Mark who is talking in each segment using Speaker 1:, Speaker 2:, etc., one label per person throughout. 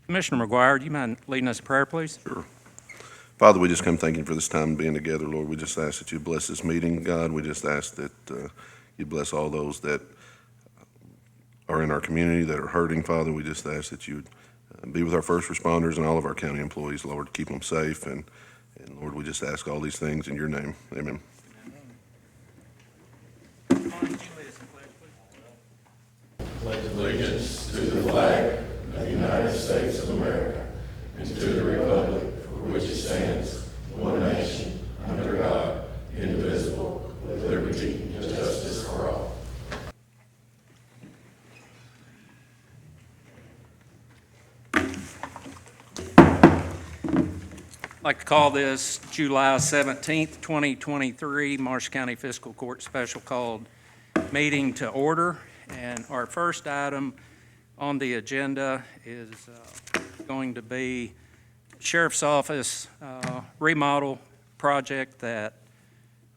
Speaker 1: Commissioner McGuire, do you mind leading us in prayer, please?
Speaker 2: Sure. Father, we just come thanking for this time being together, Lord. We just ask that you bless this meeting, God. We just ask that you bless all those that are in our community that are hurting, Father. We just ask that you be with our first responders and all of our county employees, Lord. Keep them safe. And Lord, we just ask all these things in your name. Amen.
Speaker 3: Pledge allegiance to the flag of the United States of America and to the republic for which it stands, one nation, under God, indivisible, with liberty and justice for all.
Speaker 1: I'd like to call this July 17th, 2023, Marshall County Fiscal Court Special Called Meeting to order. And our first item on the agenda is going to be Sheriff's Office remodel project that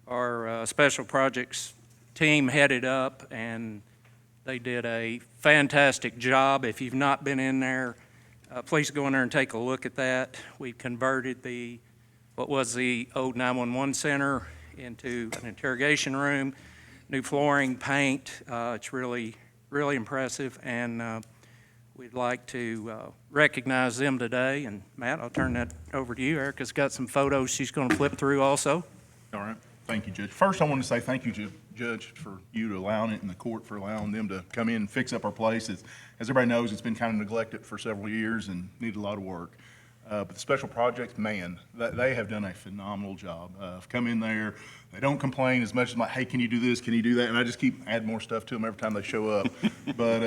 Speaker 1: our Special Projects team headed up, and they did a fantastic job. If you've not been in there, please go in there and take a look at that. We converted what was the old 911 center into an interrogation room, new flooring, paint. It's really, really impressive, and we'd like to recognize them today. And Matt, I'll turn that over to you. Erica's got some photos she's going to flip through also.
Speaker 4: All right. Thank you, Judge. First, I want to say thank you, Judge, for you to allowing it, and the court for allowing them to come in and fix up our place. As everybody knows, it's been kind of neglected for several years and needed a lot of work. But the Special Projects, man, they have done a phenomenal job. I've come in there. They don't complain as much as like, hey, can you do this? Can you do that? And I just keep adding more stuff to them every time they show up. But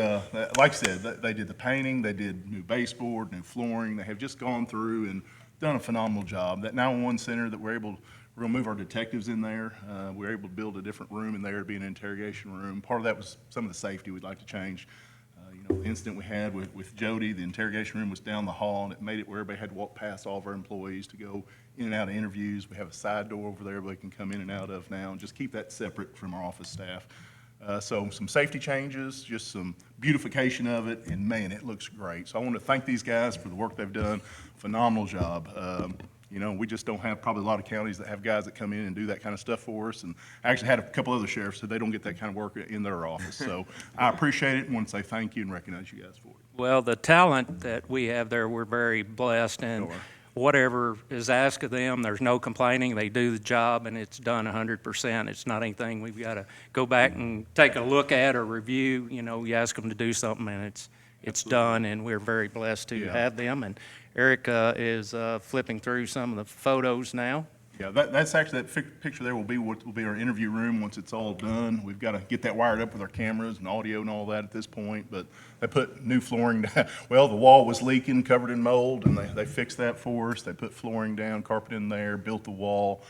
Speaker 4: like I said, they did the painting. They did new baseboard, new flooring. They have just gone through and done a phenomenal job. That 911 center that we're going to move our detectives in there. We're able to build a different room in there to be an interrogation room. Part of that was some of the safety we'd like to change. The incident we had with Jody, the interrogation room was down the hall, and it made it where everybody had to walk past all of our employees to go in and out of interviews. We have a side door over there they can come in and out of now, and just keep that separate from our office staff. So some safety changes, just some beautification of it, and man, it looks great. So I want to thank these guys for the work they've done. Phenomenal job. We just don't have probably a lot of counties that have guys that come in and do that kind of stuff for us. And I actually had a couple other sheriffs that they don't get that kind of work in their office. So I appreciate it and want to say thank you and recognize you guys for it.
Speaker 1: Well, the talent that we have there, we're very blessed, and whatever is asked of them, there's no complaining. They do the job, and it's done 100%. It's not anything we've got to go back and take a look at or review. You ask them to do something, and it's done, and we're very blessed to have them. And Erica is flipping through some of the photos now.
Speaker 4: Yeah, that's actually, that picture there will be what will be our interview room once it's all done. We've got to get that wired up with our cameras and audio and all that at this point, but they put new flooring down. Well, the wall was leaking, covered in mold, and they fixed that for us. They put flooring down, carpet in there, built the wall,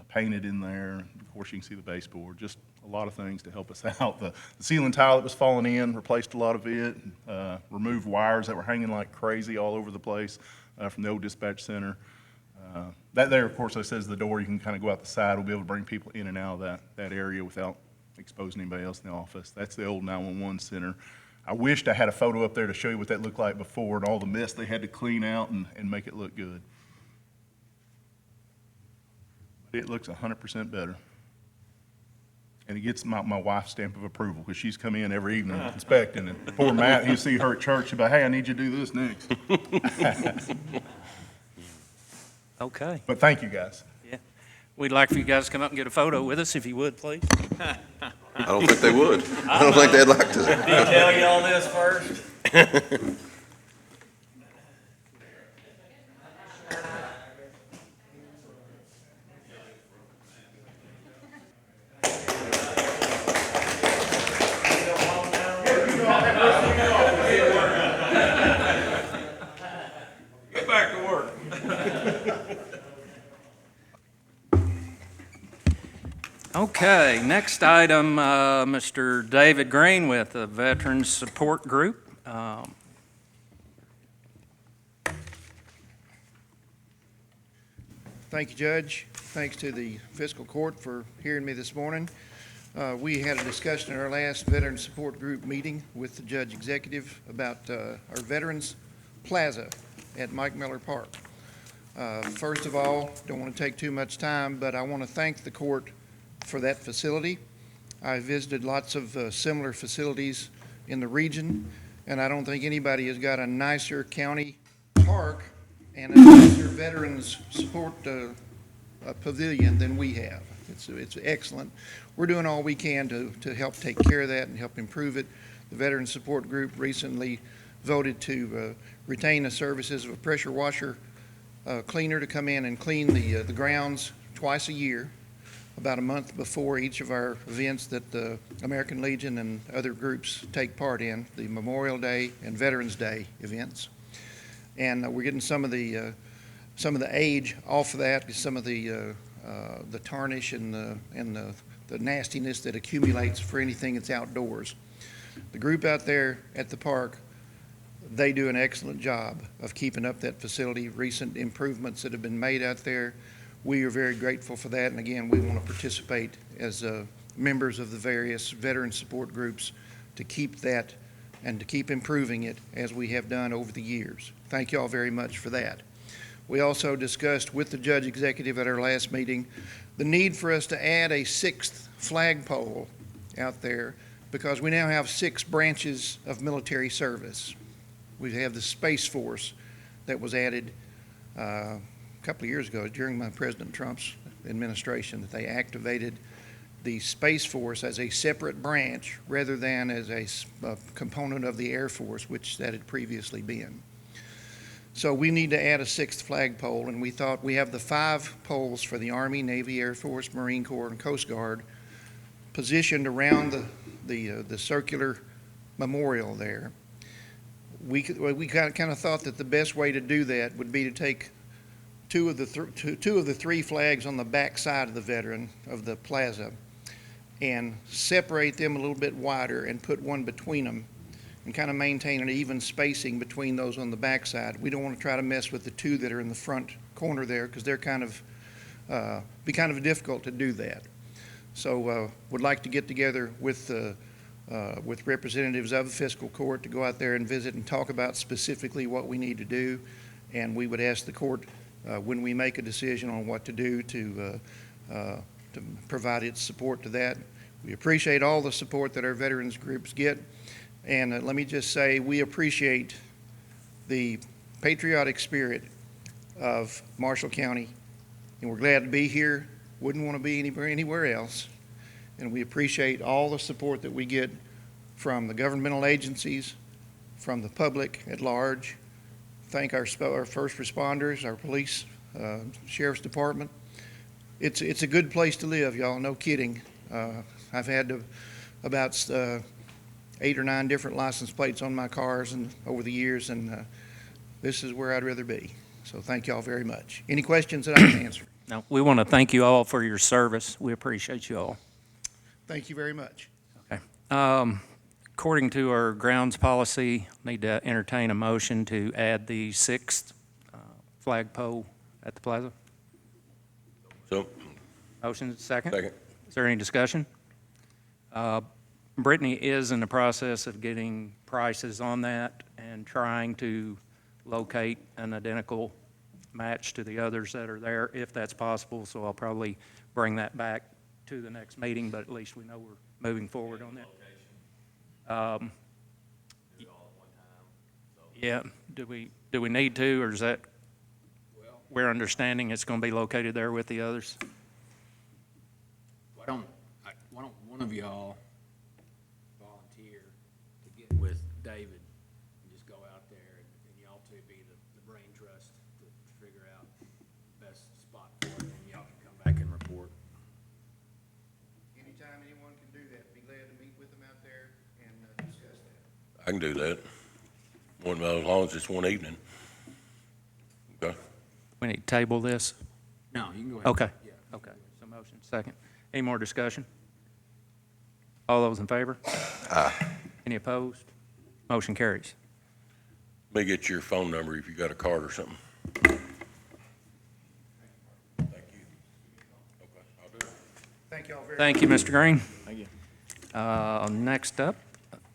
Speaker 4: painted in there. Of course, you can see the baseboard. Just a lot of things to help us out. The ceiling tile that was falling in, replaced a lot of it, removed wires that were hanging like crazy all over the place from the old dispatch center. That there, of course, I says the door, you can kind of go out the side. We'll be able to bring people in and out of that area without exposing anybody else in the office. That's the old 911 center. I wished I had a photo up there to show you what that looked like before and all the mess they had to clean out and make it look good. But it looks 100% better. And it gets my wife's stamp of approval because she's come in every evening inspecting. And poor Matt, you see her at church, she'll be, hey, I need you to do this next.
Speaker 1: Okay.
Speaker 4: But thank you, guys.
Speaker 1: Yeah. We'd like for you guys to come up and get a photo with us, if you would, please.
Speaker 2: I don't think they would. I don't think they'd like to.
Speaker 5: Did he tell you all this first? Get back to work.
Speaker 1: Okay, next item, Mr. David Green with the Veterans Support Group.
Speaker 6: Thank you, Judge. Thanks to the Fiscal Court for hearing me this morning. We had a discussion at our last Veterans Support Group meeting with the Judge Executive about our veterans Plaza at Mike Miller Park. First of all, don't want to take too much time, but I want to thank the court for that facility. I visited lots of similar facilities in the region, and I don't think anybody has got a nicer county park and a nicer veterans support pavilion than we have. It's excellent. We're doing all we can to help take care of that and help improve it. The Veterans Support Group recently voted to retain the services of a pressure washer cleaner to come in and clean the grounds twice a year, about a month before each of our events that the American Legion and other groups take part in, the Memorial Day and Veterans Day events. And we're getting some of the age off of that, some of the tarnish and the nastiness that accumulates for anything that's outdoors. The group out there at the park, they do an excellent job of keeping up that facility. Recent improvements that have been made out there, we are very grateful for that, and again, we want to participate as members of the various veteran support groups to keep that and to keep improving it as we have done over the years. Thank you all very much for that. We also discussed with the judge executive at our last meeting the need for us to add a 6th flagpole out there because we now have 6 branches of military service. We have the Space Force that was added a couple of years ago during President Trump's administration, that they activated the Space Force as a separate branch rather than as a component of the Air Force, which that had previously been. So we need to add a 6th flagpole, and we thought we have the 5 poles for the Army, Navy, Air Force, Marine Corps, and Coast Guard positioned around the circular memorial there. We kind of thought that the best way to do that would be to take two of the 3 flags on the back side of the veteran of the plaza and separate them a little bit wider and put one between them and kind of maintain an even spacing between those on the back side. We don't want to try to mess with the 2 that are in the front corner there because they're kind of difficult to do that. So would like to get together with representatives of the fiscal court to go out there and visit and talk about specifically what we need to do, and we would ask the court when we make a decision on what to do to provide its support to that. We appreciate all the support that our veterans groups get, and let me just say we appreciate the patriotic spirit of Marshall County, and we're glad to be here. Wouldn't want to be anywhere else, and we appreciate all the support that we get from the governmental agencies, from the public at large. Thank our first responders, our police, sheriff's department. It's a good place to live, y'all, no kidding. I've had about 8 or 9 different license plates on my cars and over the years, and this is where I'd rather be. So thank y'all very much. Any questions that I can answer?
Speaker 1: No, we want to thank you all for your service. We appreciate you all.
Speaker 6: Thank you very much.
Speaker 1: Okay. According to our grounds policy, need to entertain a motion to add the 6th flagpole at the plaza.
Speaker 3: So,
Speaker 1: Motion, second?
Speaker 3: second.
Speaker 1: Is there any discussion? Brittany is in the process of getting prices on that and trying to locate an identical match to the others that are there, if that's possible. So I'll probably bring that back to the next meeting, but at least we know we're moving forward on that. Yeah, do we need to, or is that, we're understanding it's going to be located there with the others?
Speaker 7: Why don't one of y'all volunteer to get with David and just go out there and y'all two be the brain trust to figure out the best spot for it, and y'all can come back and report.
Speaker 6: Anytime anyone can do that, be glad to meet with them out there and discuss that.
Speaker 3: I can do that. As long as it's one evening. Okay.
Speaker 1: We need to table this?
Speaker 7: No, you can go ahead.
Speaker 1: Okay.
Speaker 7: Yeah.
Speaker 1: Okay, so motion, second. Any more discussion? All those in favor?
Speaker 2: Aye.
Speaker 1: Any opposed? Motion carries.
Speaker 3: Let me get your phone number if you got a card or something. Thank you. Okay, I'll do it.
Speaker 6: Thank y'all very much.
Speaker 1: Thank you, Mr. Green.
Speaker 7: Thank you.
Speaker 1: Next up,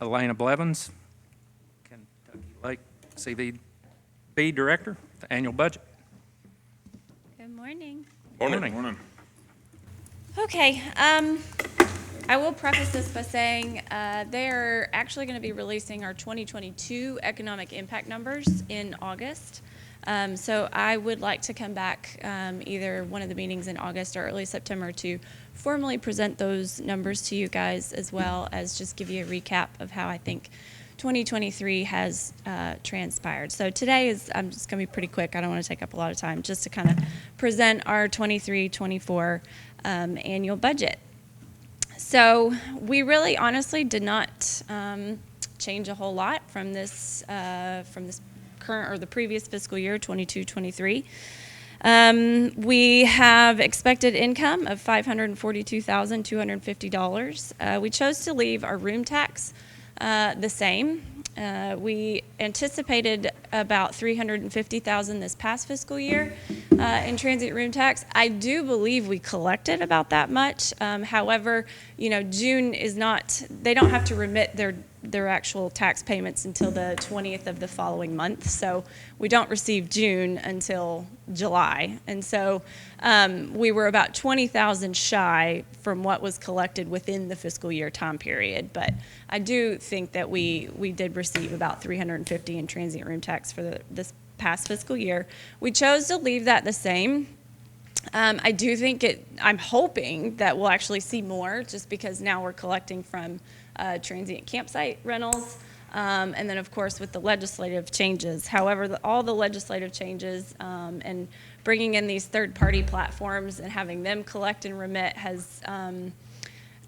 Speaker 1: Elena Blevins, Kentucky Lake CV B, Director, the annual budget.
Speaker 8: Good morning.
Speaker 1: Morning.
Speaker 8: Okay, I will preface this by saying they're actually going to be releasing our 2022 economic impact numbers in August. So I would like to come back either one of the meetings in August or early September to formally present those numbers to you guys, as well as just give you a recap of how I think 2023 has transpired. So today I'm just going to be pretty quick. I don't want to take up a lot of time, just to kind of present our 23-24 annual budget. So we really honestly did not change a whole lot from this current or the previous fiscal year, 22-23. We have expected income of $542,250. We chose to leave our room tax the same. We anticipated about $350,000 this past fiscal year in transient room tax. I do believe we collected about that much. However, June is not, they don't have to remit their actual tax payments until the 20th of the following month. So we don't receive June until July. And so we were about $20,000 shy from what was collected within the fiscal year time period. But I do think that we did receive about $350 in transient room tax for this past fiscal year. We chose to leave that the same. I do think I'm hoping that we'll actually see more, just because now we're collecting from transient campsite rentals, and then of course with the legislative changes. However, all the legislative changes and bringing in these third-party platforms and having them collect and remit has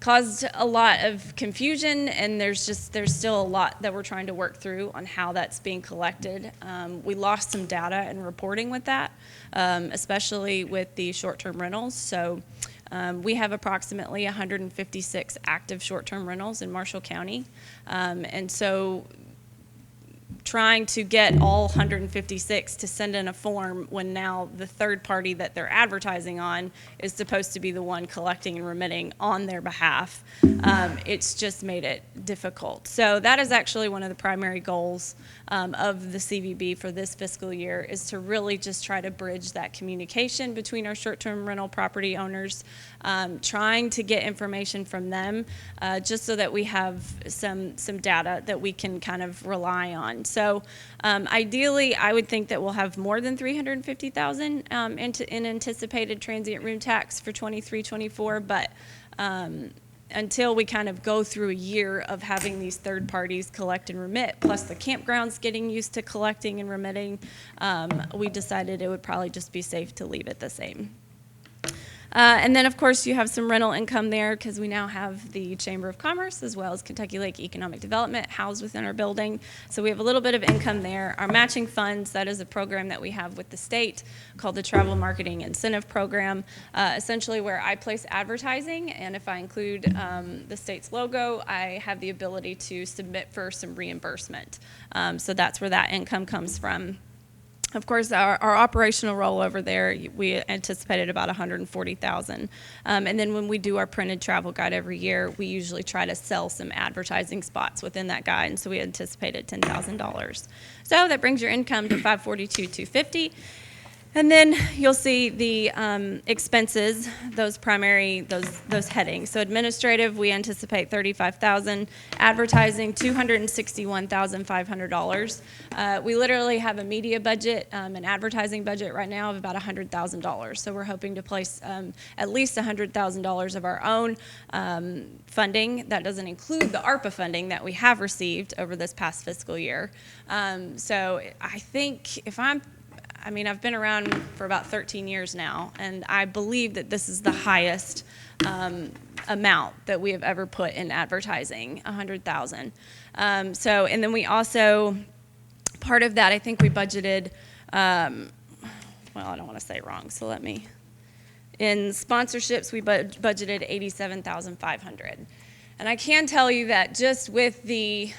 Speaker 8: caused a lot of confusion, and there's still a lot that we're trying to work through on how that's being collected. We lost some data and reporting with that, especially with the short-term rentals. So we have approximately 156 active short-term rentals in Marshall County, and so trying to get all 156 to send in a form when now the third party that they're advertising on is supposed to be the one collecting and remitting on their behalf, it's just made it difficult. So that is actually one of the primary goals of the CVB for this fiscal year, is to really just try to bridge that communication between our short-term rental property owners, trying to get information from them, just so that we have some data that we can kind of rely on. So ideally, I would think that we'll have more than $350,000 in anticipated transient room tax for 23-24, but until we kind of go through a year of having these third parties collect and remit, plus the campgrounds getting used to collecting and remitting, we decided it would probably just be safe to leave it the same. And then, of course, you have some rental income there, because we now have the Chamber of Commerce as well as Kentucky Lake Economic Development housed within our building. So we have a little bit of income there. Our matching funds, that is a program that we have with the state called the Travel Marketing Incentive Program, essentially where I place advertising, and if I include the state's logo, I have the ability to submit for some reimbursement. So that's where that income comes from. Of course, our operational rollover there, we anticipated about $140,000. And then when we do our printed travel guide every year, we usually try to sell some advertising spots within that guide, and so we anticipated $10,000. So that brings your income to $542,250. And then you'll see the expenses, those headings. So administrative, we anticipate $35,000. Advertising, $261,500. We literally have a media budget, an advertising budget right now of about $100,000. So we're hoping to place at least $100,000 of our own funding. That doesn't include the ARPA funding that we have received over this past fiscal year. So I think I've been around for about 13 years now, and I believe that this is the highest amount that we have ever put in advertising, $100,000. And then we also, part of that, I think we budgeted, I don't want to say wrong, so in sponsorships, we budgeted $87,500. And I can tell you that just with the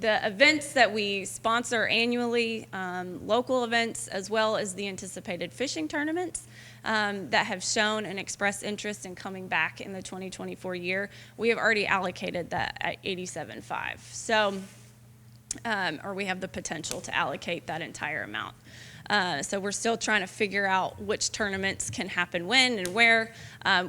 Speaker 8: events that we sponsor annually, local events, as well as the anticipated fishing tournaments that have shown and expressed interest in coming back in the 2024 year, we have already allocated that at $87,500. So or we have the potential to allocate that entire amount. So we're still trying to figure out which tournaments can happen when and where,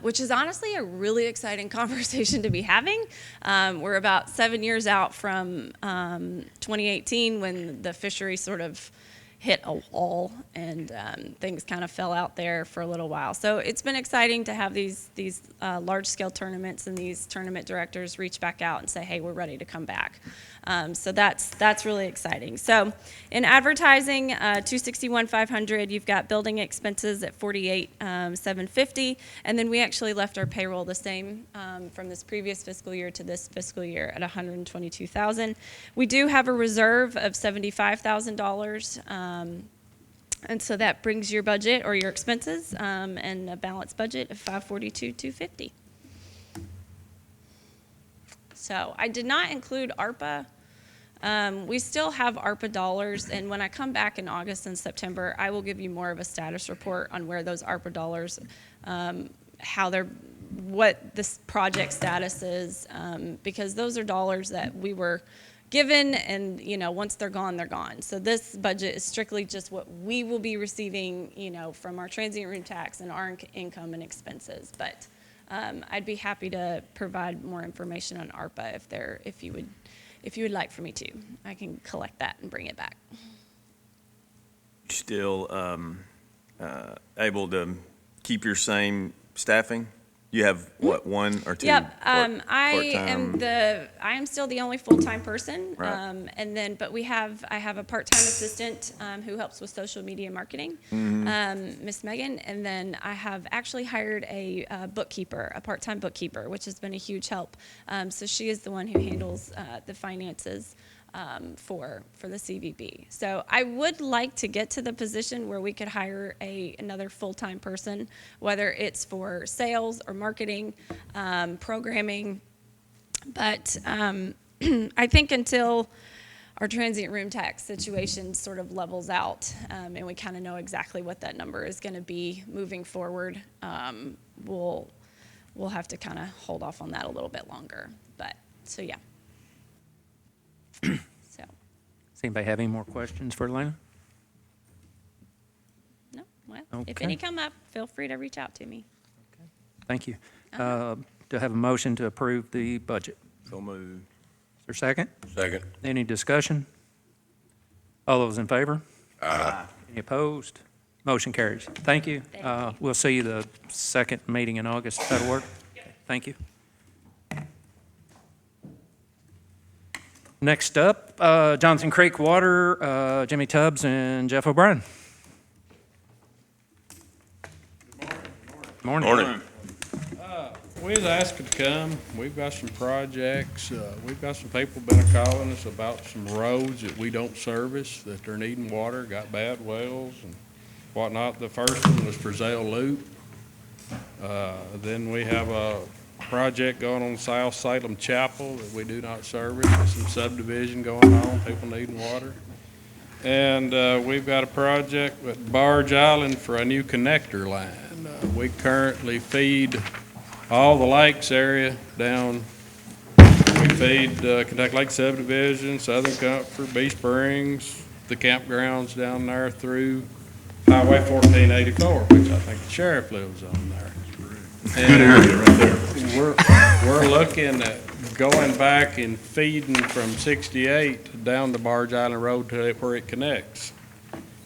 Speaker 8: which is honestly a really exciting conversation to be having. We're about 7 years out from 2018 when the fishery sort of hit a wall and things kind of fell out there for a little while. So it's been exciting to have these large-scale tournaments and these tournament directors reach back out and say, hey, we're ready to come back. So that's really exciting. So in advertising, $261,500, you've got building expenses at $48,750, and then we actually left our payroll the same from this previous fiscal year to this fiscal year at $122,000. We do have a reserve of $75,000. And so that brings your budget or your expenses and a balanced budget of $542,250. So I did not include ARPA. We still have ARPA dollars, and when I come back in August and September, I will give you more of a status report on where those ARPA dollars, what this project status is, because those are dollars that we were given, and once they're gone, they're gone. So this budget is strictly just what we will be receiving, from our transient room tax and our income and expenses. But I'd be happy to provide more information on ARPA if you would like for me to. I can collect that and bring it back.
Speaker 5: Still able to keep your same staffing? You have what, one or two?
Speaker 8: Yep.
Speaker 5: part-time?
Speaker 8: I am still the only full-time person.
Speaker 5: Right.
Speaker 8: But I have a part-time assistant who helps with social media marketing, Miss Megan. And then I have actually hired a bookkeeper, a part-time bookkeeper, which has been a huge help. So she is the one who handles the finances for the CVB. So I would like to get to the position where we could hire another full-time person, whether it's for sales or marketing, programming. But I think until our transient room tax situation sort of levels out and we kind of know exactly what that number is going to be moving forward, we'll have to kind of hold off on that a little bit longer. But so yeah.
Speaker 1: Does anybody have any more questions for Elena?
Speaker 8: No? Well, if
Speaker 1: Okay.
Speaker 8: any come up, feel free to reach out to me.
Speaker 1: Thank you. Do I have a motion to approve the budget?
Speaker 5: So moved.
Speaker 1: Is there a second?
Speaker 3: Second.
Speaker 1: Any discussion? All those in favor?
Speaker 3: Aye.
Speaker 1: Any opposed? Motion carries. Thank you.
Speaker 8: Thank you.
Speaker 1: We'll see you the second meeting in August. That'll work? Thank you. Next up, Johnson Creek Water, Jimmy Tubbs and Jeff O'Brien. Morning.
Speaker 3: Morning.
Speaker 9: We was asked to come. We've got some projects. We've got some people been calling us about some roads that we don't service, that they're needing water, got bad wells and whatnot. The first one was for Zale Loop. Then we have a project going on South Salem Chapel that we do not service. There's some subdivision going on, people needing water. And we've got a project at Barge Island for a new connector line. We currently feed all the lakes area down. We feed Kentucky Lake Subdivision, Southern Comfort, Bee Springs, the campgrounds down there through Highway 1484, which I think the sheriff lives on there.
Speaker 4: Good area right there.
Speaker 9: We're looking at going back and feeding from 68 down the Barge Island Road to where it connects.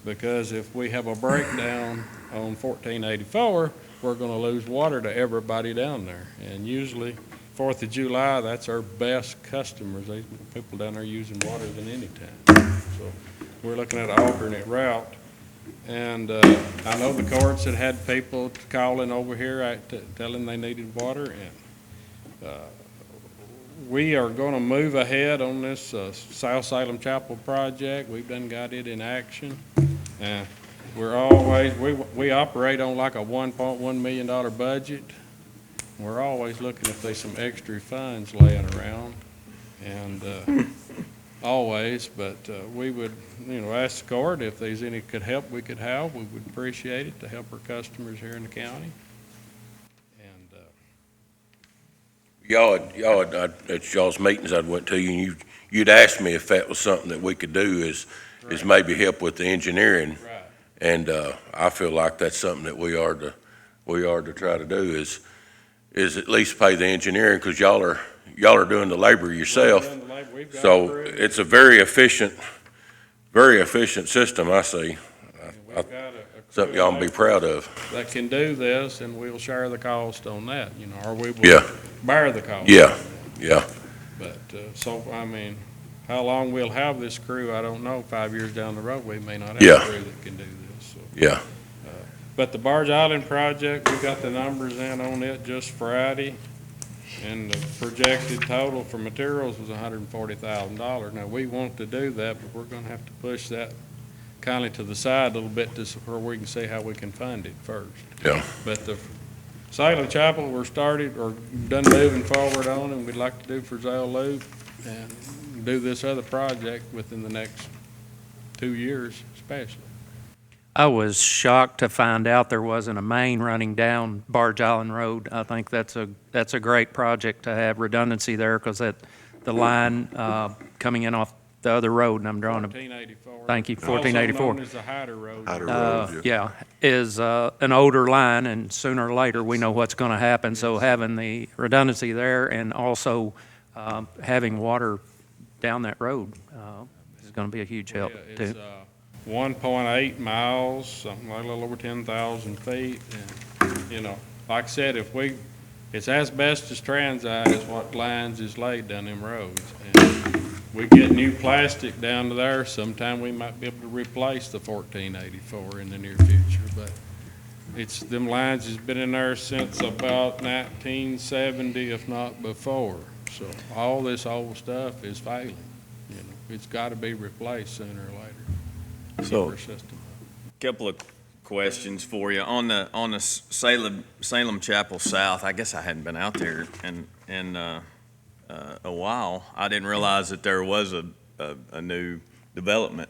Speaker 9: Because if we have a breakdown on 1484, we're going to lose water to everybody down there. And usually, 4th of July, that's our best customers. These people down there using water than any time. So we're looking at an alternate route. And I know the courts had people calling over here telling they needed water. And we are going to move ahead on this South Salem Chapel project. We've done got it in action. And we operate on like a $1.1 million budget. We're always looking if there's some extra funds laying around. And but we would, ask the court if there's any help we could have. We would appreciate it to help our customers here in the county. And
Speaker 3: Y'all at y'all's meetings I went to, and you'd asked me if that was something that we could do is maybe help with the engineering.
Speaker 9: Right.
Speaker 3: And, I feel like that's something that we are to try to do is at least pay the engineering, because y'all are doing the labor yourself.
Speaker 9: We've got
Speaker 3: So
Speaker 9: crew.
Speaker 3: it's a very efficient system, I see.
Speaker 9: We've got a
Speaker 3: Something
Speaker 9: crew
Speaker 3: y'all can be
Speaker 9: of
Speaker 3: proud of.
Speaker 9: that can do this, and we'll share the cost on that, you know, or we will
Speaker 3: Yeah.
Speaker 9: bear the cost.
Speaker 3: Yeah, yeah,
Speaker 9: But, so, I mean, how long we'll have this crew, I don't know. 5 years down the road, we may not have
Speaker 3: Yeah.
Speaker 9: a crew that can do this, so.
Speaker 3: yeah.
Speaker 9: But the Barge Island project, we got the numbers in on it just Friday, and the projected total for materials was $140,000. Now, we want to do that, but we're gonna have to push that kindly to the side a little bit to where we can see how we can fund it first.
Speaker 3: Yeah.
Speaker 9: But the Salem Chapel, we're started, or done moving forward on, and we'd like to do for Zale Loop, and do this other project within the next 2 years especially.
Speaker 1: I was shocked to find out there wasn't a main running down Barge Island Road. I think that's a great project to have redundancy there, because the line coming in off the other road, and I'm drawing a,
Speaker 9: 1484.
Speaker 1: thank you, 1484.
Speaker 9: Also known as the Hyder Road.
Speaker 2: Hyder Road,
Speaker 1: Yeah, is an older line, and sooner or later, we know what's going to happen. So having the redundancy there, and also having water down that road is going to be a huge help,
Speaker 9: Yeah,
Speaker 1: too.
Speaker 9: it's 1.8 miles, something like a little over 10,000 feet. And, you know, like I said, it's asbestos transite is what lines is laid down them roads. And we get new plastic down to there, sometime we might be able to replace the 1484 in the near future. But them lines has been in there since about 1970, if not before. So all this old stuff is failing, you know. It's got to be replaced sooner or later.
Speaker 5: So,
Speaker 9: Keep our system up.
Speaker 5: couple of questions for you. On the Salem Chapel South, I guess I hadn't been out there in a while. I didn't realize that there was a new development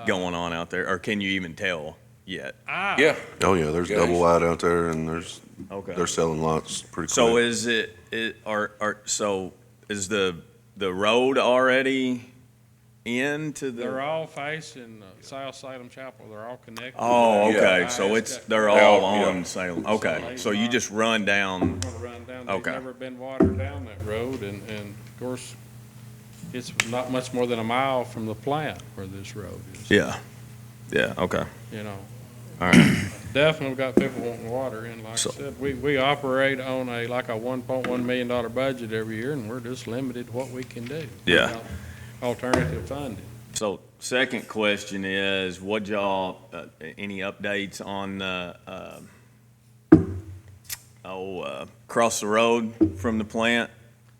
Speaker 5: going on out there, or can you even tell yet?
Speaker 3: Yeah.
Speaker 2: Oh, yeah, there's
Speaker 3: Yes.
Speaker 2: double wide out there, and
Speaker 5: Okay.
Speaker 2: they're selling lots pretty quick.
Speaker 5: So is so is the road already into the?
Speaker 9: They're all facing South Salem Chapel. They're all connected.
Speaker 5: Oh,
Speaker 3: Yeah.
Speaker 5: okay, so they're all
Speaker 3: Yeah.
Speaker 5: on Salem, okay, so you just run down,
Speaker 9: We're gonna run down. There's
Speaker 5: Okay.
Speaker 9: never been water down that road, and of course, it's not much more than a mile from the plant where this road is.
Speaker 5: yeah, okay,
Speaker 9: You know,
Speaker 5: all right,
Speaker 9: definitely got people wanting water, and like I
Speaker 5: So-
Speaker 9: said, we operate on a $1.1 million budget every year, and we're just limited to what we can do.
Speaker 5: Yeah.
Speaker 9: without Alternative funding.
Speaker 5: so second question is, what y'all, any updates on, across the road from the plant?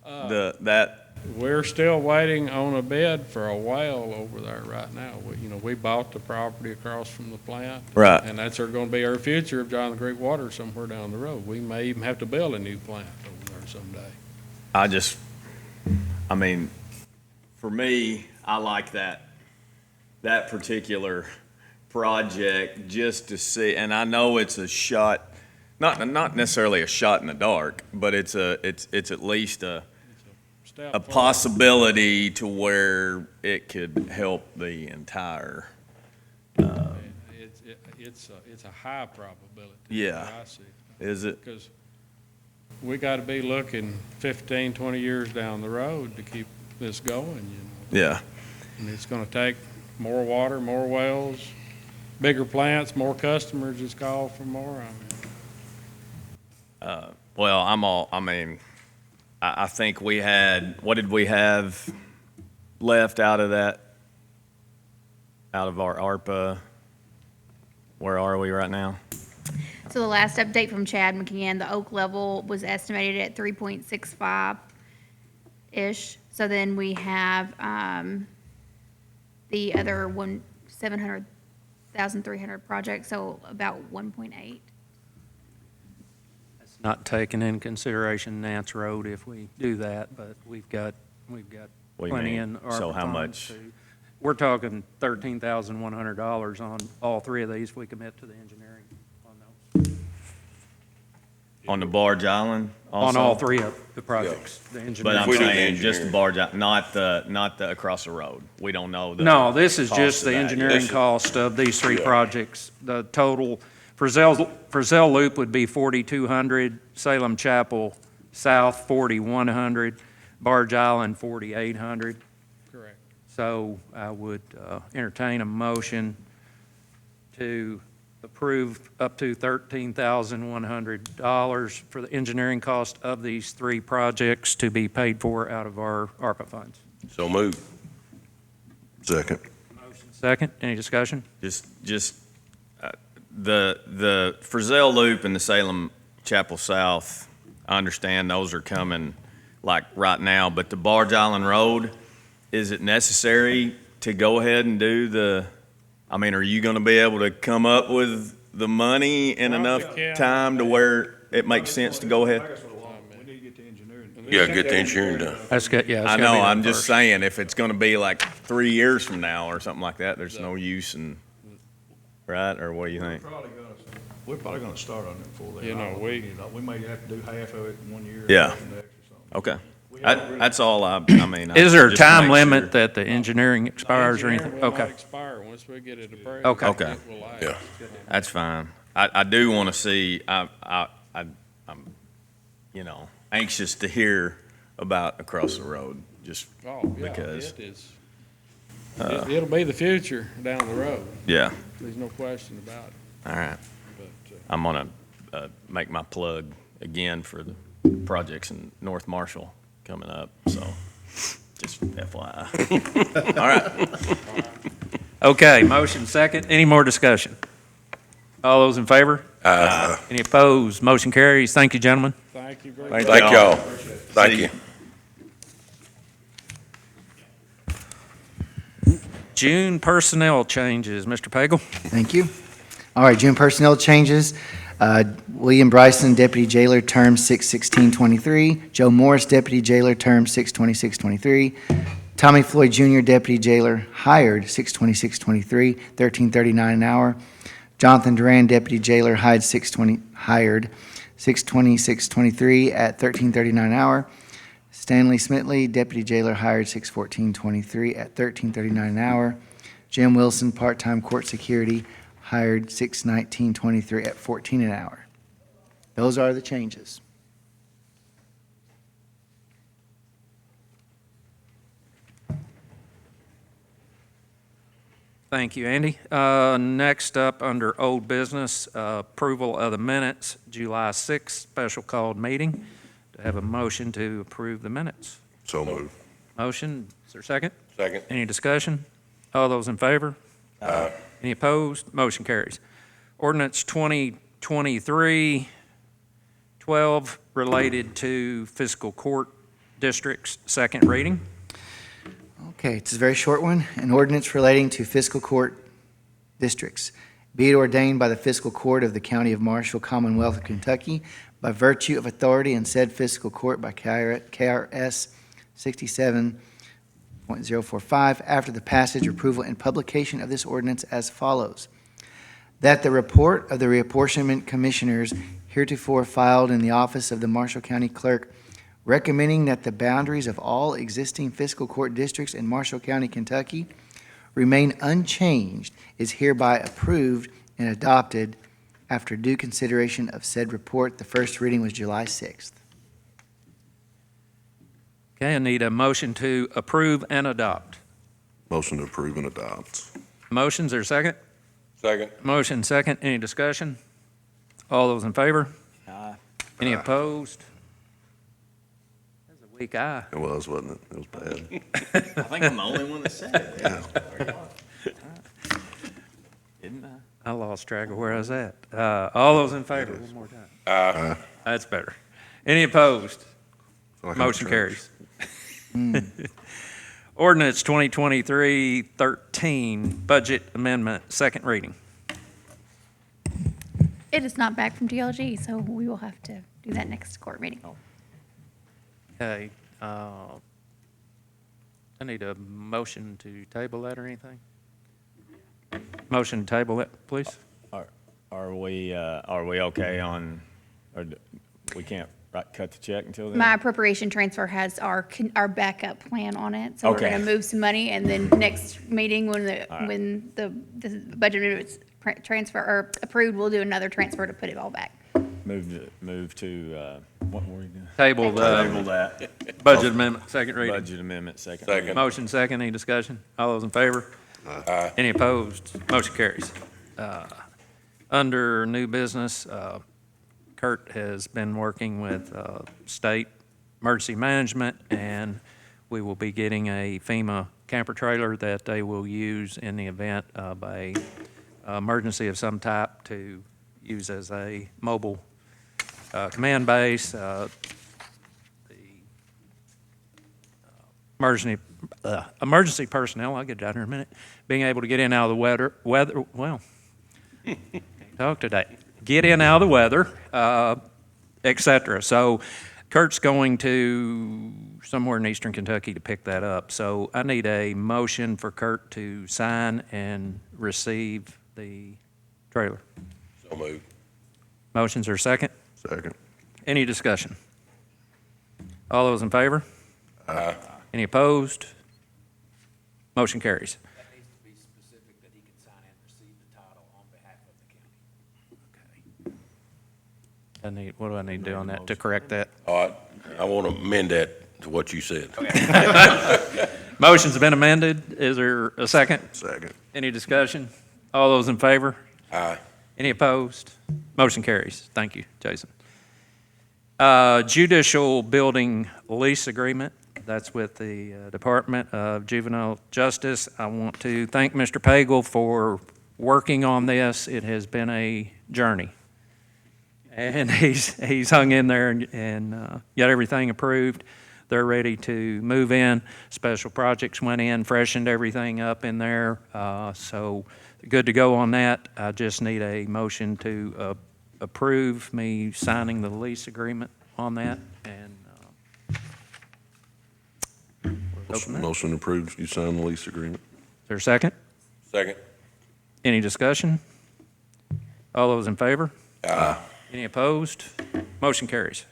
Speaker 5: That,
Speaker 9: We're still waiting on a bid for a well over there right now. We bought the property across from the plant.
Speaker 5: Right.
Speaker 9: And that's going to be our future of drawing the Great Water somewhere down the road. We may even have to build a new plant over there someday.
Speaker 5: I mean, for me, I like that particular project just to see, and I know it's a shot, not necessarily a shot in the dark, but it's at least a
Speaker 9: Step forward.
Speaker 5: possibility to where it could help the entire,
Speaker 9: It's a high probability.
Speaker 5: Yeah.
Speaker 9: I see.
Speaker 5: is it?
Speaker 9: Because we got to be looking 15, 20 years down the road to keep this going,
Speaker 5: Yeah,
Speaker 9: And it's going to take more water, more wells, bigger plants, more customers it's called for more.
Speaker 5: well, I think we had, what did we have left out of that? Out of our ARPA? Where are we right now?
Speaker 10: So the last update from Chad McCann, the Oak level was estimated at 3.65-ish. So then we have the other 700,300 project, so about 1.8.
Speaker 1: Not taking in consideration Nance Road if we do that, but we've got
Speaker 5: What do you
Speaker 1: plenty
Speaker 5: mean?
Speaker 1: in ARPA
Speaker 5: So how
Speaker 1: funds
Speaker 5: much?
Speaker 1: to- We're talking $13,100 on all three of these if we commit to the engineering on those.
Speaker 5: On the barge island also?
Speaker 1: on all three of the projects, the
Speaker 5: But
Speaker 1: engineering.
Speaker 5: I'm
Speaker 3: we do the
Speaker 5: saying just the
Speaker 3: engineering.
Speaker 5: barge, not the across the road. We don't know the.
Speaker 1: No, this is
Speaker 5: cost
Speaker 1: just
Speaker 5: of
Speaker 1: the
Speaker 5: that yet.
Speaker 1: engineering
Speaker 3: This is-
Speaker 1: cost of these three
Speaker 3: Yeah.
Speaker 1: projects. The total, for Zell Loop would be 4,200, Salem Chapel South, 4,100, Barge Island, 4,800.
Speaker 9: Correct.
Speaker 1: So I would entertain a motion to approve up to $13,100 for the engineering cost of these three projects to be paid for out of our ARPA funds.
Speaker 3: So moved.
Speaker 2: Second.
Speaker 1: Second, any discussion?
Speaker 5: The Frizzell Loop and the Salem Chapel South, I understand those are coming like right now, but the Barge Island Road, is it necessary to go ahead and do I mean, are you gonna be able to come up with the money in enough time to where it makes sense to go ahead?
Speaker 9: We need to get the engineering.
Speaker 3: Yeah, get the engineering done.
Speaker 1: That's good, yeah.
Speaker 5: I know, I'm just saying, if it's gonna be like 3 years from now or something like that, there's no use in, right, or what do you think?
Speaker 11: We're probably gonna start on it before then.
Speaker 9: You know, we-
Speaker 11: We may have to do half of it in 1 year.
Speaker 5: Yeah.
Speaker 11: half in the next or something.
Speaker 5: Okay, that's all I mean.
Speaker 1: Is there a
Speaker 5: just to
Speaker 1: time
Speaker 5: make
Speaker 1: limit
Speaker 5: sure.
Speaker 1: that the engineering expires or anything?
Speaker 9: Engineering will not
Speaker 1: Okay,
Speaker 9: expire once we get it approved.
Speaker 1: Okay.
Speaker 5: Okay.
Speaker 9: It will last.
Speaker 3: Yeah.
Speaker 5: That's fine. I do want to see, I'm, anxious to hear about across the road, just,
Speaker 9: Oh, yeah,
Speaker 5: Because,
Speaker 9: it is. It'll be the future down the road.
Speaker 5: yeah,
Speaker 9: There's no question about it.
Speaker 5: all right.
Speaker 9: But,
Speaker 5: I'm gonna, make my plug again for the projects in North Marshall coming up, so, just FYI. All right,
Speaker 1: okay, motion second. Any more discussion? All those in favor? Any opposed? Motion carries. Thank you, gentlemen.
Speaker 9: thank you very much.
Speaker 3: Thank y'all. Thank
Speaker 5: See
Speaker 3: you.
Speaker 1: June personnel changes. Mr. Pagel?
Speaker 12: Thank you. All right, June personnel changes. William Bryson, Deputy Jailer, term 6/16/23. Joe Morris, Deputy Jailer, term 6/26/23. Tommy Floyd Jr., Deputy Jailer, hired 6/26/23, $13.39 an hour. Jonathan Duran, Deputy Jailer, hired 6/26/23 at $13.39 an hour. Stanley Smitley, Deputy Jailer, hired 6/14/23 at $13.39 an hour. Jim Wilson, part-time court security, hired 6/19/23 at $14 an hour. Those are the changes.
Speaker 1: Thank you, Andy. Next up, under old business, approval of the minutes, July 6th, special called meeting. To have a motion to approve the minutes.
Speaker 2: So moved.
Speaker 1: Motion, is there a second?
Speaker 3: Second.
Speaker 1: Any discussion? All those in favor? Any opposed? Motion carries. Ordinance 2023-12, related to fiscal court districts, second reading.
Speaker 12: Okay, it's a very short one. An ordinance relating to fiscal court districts. Be it ordained by the fiscal court of the County of Marshall, Commonwealth of Kentucky, by virtue of authority in said fiscal court by KRS 67.045, after the passage, approval, and publication of this ordinance as follows. That the report of the reapportionment commissioners heretofore filed in the office of the Marshall County Clerk, recommending that the boundaries of all existing fiscal court districts in Marshall County, Kentucky remain unchanged, is hereby approved and adopted after due consideration of said report. The first reading was July 6th.
Speaker 1: Okay, I need a motion to approve and adopt.
Speaker 2: Motion to approve and adopt.
Speaker 1: Motion's there a second?
Speaker 3: Second.
Speaker 1: Motion second. Any discussion? All those in favor? Any opposed? That's a weak eye.
Speaker 2: It was, wasn't it? It was bad.
Speaker 5: I think I'm the only one that said it. Didn't I?
Speaker 1: I lost track of where I was at. All those in favor, one more time. That's better. Any opposed?
Speaker 2: Feel like I'm
Speaker 1: Motion
Speaker 2: in
Speaker 1: carries. Ordinance 2023-13, budget amendment, second reading.
Speaker 10: It is not back from DLG, so we will have to do that next court meeting.
Speaker 1: Okay, I need a motion to table that or anything? Motion to table it, please?
Speaker 5: Are we okay on, or we can't cut the check until then?
Speaker 10: My appropriation transfer has our backup plan on it, so we're
Speaker 5: Okay.
Speaker 10: gonna move some money, and then next meeting, when the budget amendment's transfer, or approved, we'll do another transfer to put it all back.
Speaker 5: Move to, what were we doing?
Speaker 1: Table
Speaker 5: Table
Speaker 1: the
Speaker 5: that.
Speaker 1: budget amendment, second reading.
Speaker 5: Budget amendment, second.
Speaker 3: Second.
Speaker 5: reading.
Speaker 1: Motion second, any discussion? All those in favor?
Speaker 3: Aye.
Speaker 1: Any opposed? Motion carries. Under new business, Kurt has been working with state emergency management, and we will be getting a FEMA camper trailer that they will use in the event of a emergency of some type to use as a mobile command base. The emergency personnel, I'll get it out here in a minute, being able to get in out of the well, can't talk today. Get in out of the weather, et cetera. So Kurt's going to somewhere in eastern Kentucky to pick that up. So I need a motion for Kurt to sign and receive the trailer.
Speaker 3: So moved.
Speaker 1: Motions are second.
Speaker 2: Second.
Speaker 1: Any discussion? All those in favor?
Speaker 3: Aye.
Speaker 1: Any opposed? Motion carries.
Speaker 7: That needs to be specific that he can sign and receive the title on behalf of the county.
Speaker 1: What do I need to do on that to correct that?
Speaker 3: All right, I want to amend that to what you said.
Speaker 1: Motion's been amended. Is there a second?
Speaker 2: Second.
Speaker 1: Any discussion? All those in favor?
Speaker 3: Aye.
Speaker 1: Any opposed? Motion carries. Thank you, Jason. Judicial building lease agreement. That's with the Department of Juvenile Justice. I want to thank Mr. Pagel for working on this. It has been a journey. And he's hung in there and got everything approved. They're ready to move in. Special projects went in, freshened everything up in there. So good to go on that. I just need a motion to approve me signing the lease agreement on that. And we'll go from there. Is
Speaker 2: Motion approved. You sign the lease agreement.
Speaker 1: there a second?
Speaker 3: Second.
Speaker 1: Any discussion? All those in favor?
Speaker 3: Aye.
Speaker 1: Any opposed? Motion carries.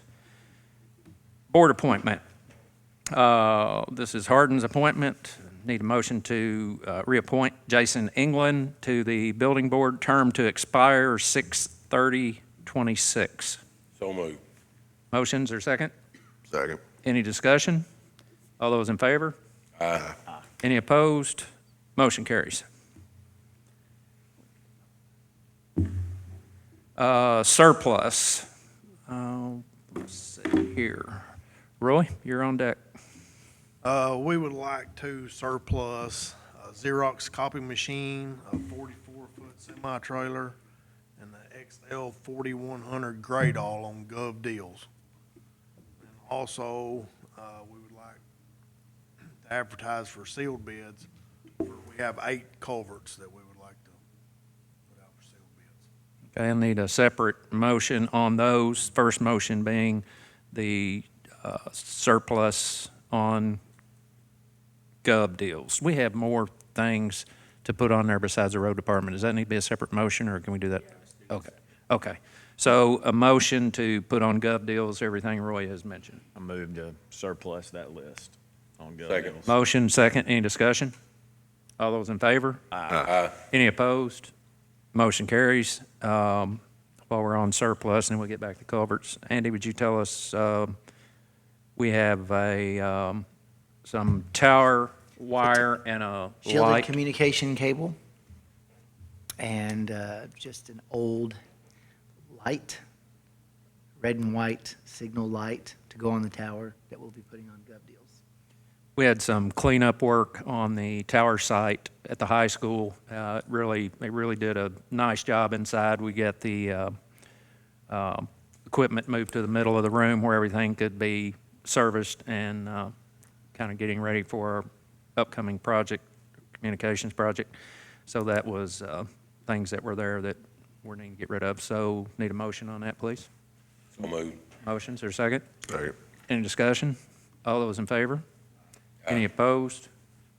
Speaker 1: Board appointment. This is Hardin's appointment. Need a motion to reappoint Jason England to the building board, term to expire 6/30/26.
Speaker 3: So moved.
Speaker 1: Motions or second?
Speaker 2: Second.
Speaker 1: Any discussion? All those in favor?
Speaker 3: Aye.
Speaker 1: Any opposed? Motion carries. Surplus. Let's see here. Roy, you're on deck.
Speaker 13: We would like to surplus a Xerox copy machine, a 44-foot semi-trailer, and the XL 4100 Great All on Gov Deals. And also, we would like to advertise for sealed bids. We have 8 culverts that we would like to put out for sealed bids.
Speaker 1: Okay, I need a separate motion on those. First motion being the surplus on Gov Deals. We have more things to put on there besides the road department. Does that need to be a separate motion, or can we do that? Okay. So a motion to put on Gov Deals, everything Roy has mentioned.
Speaker 5: I move to surplus that list on Gov
Speaker 3: Second.
Speaker 5: Deals.
Speaker 1: Motion, second, any discussion? All those in favor?
Speaker 3: Aye.
Speaker 1: Any opposed? Motion carries. While we're on surplus, and then we'll get back to culverts. Andy, would you tell us, we have some tower wire and a
Speaker 12: Shielded
Speaker 1: light.
Speaker 12: communication cable and just an old light, red and white signal light to go on the tower that we'll be putting on Gov Deals.
Speaker 1: We had some cleanup work on the tower site at the high school. They really did a nice job inside. We got the equipment moved to the middle of the room where everything could be serviced and kind of getting ready for our upcoming project, communications project. So that was things that were there that we're needing to get rid of. So need a motion on that, please.
Speaker 3: So moved.
Speaker 1: Motions or second?
Speaker 2: Second.
Speaker 1: Any discussion? All those in favor? Any opposed?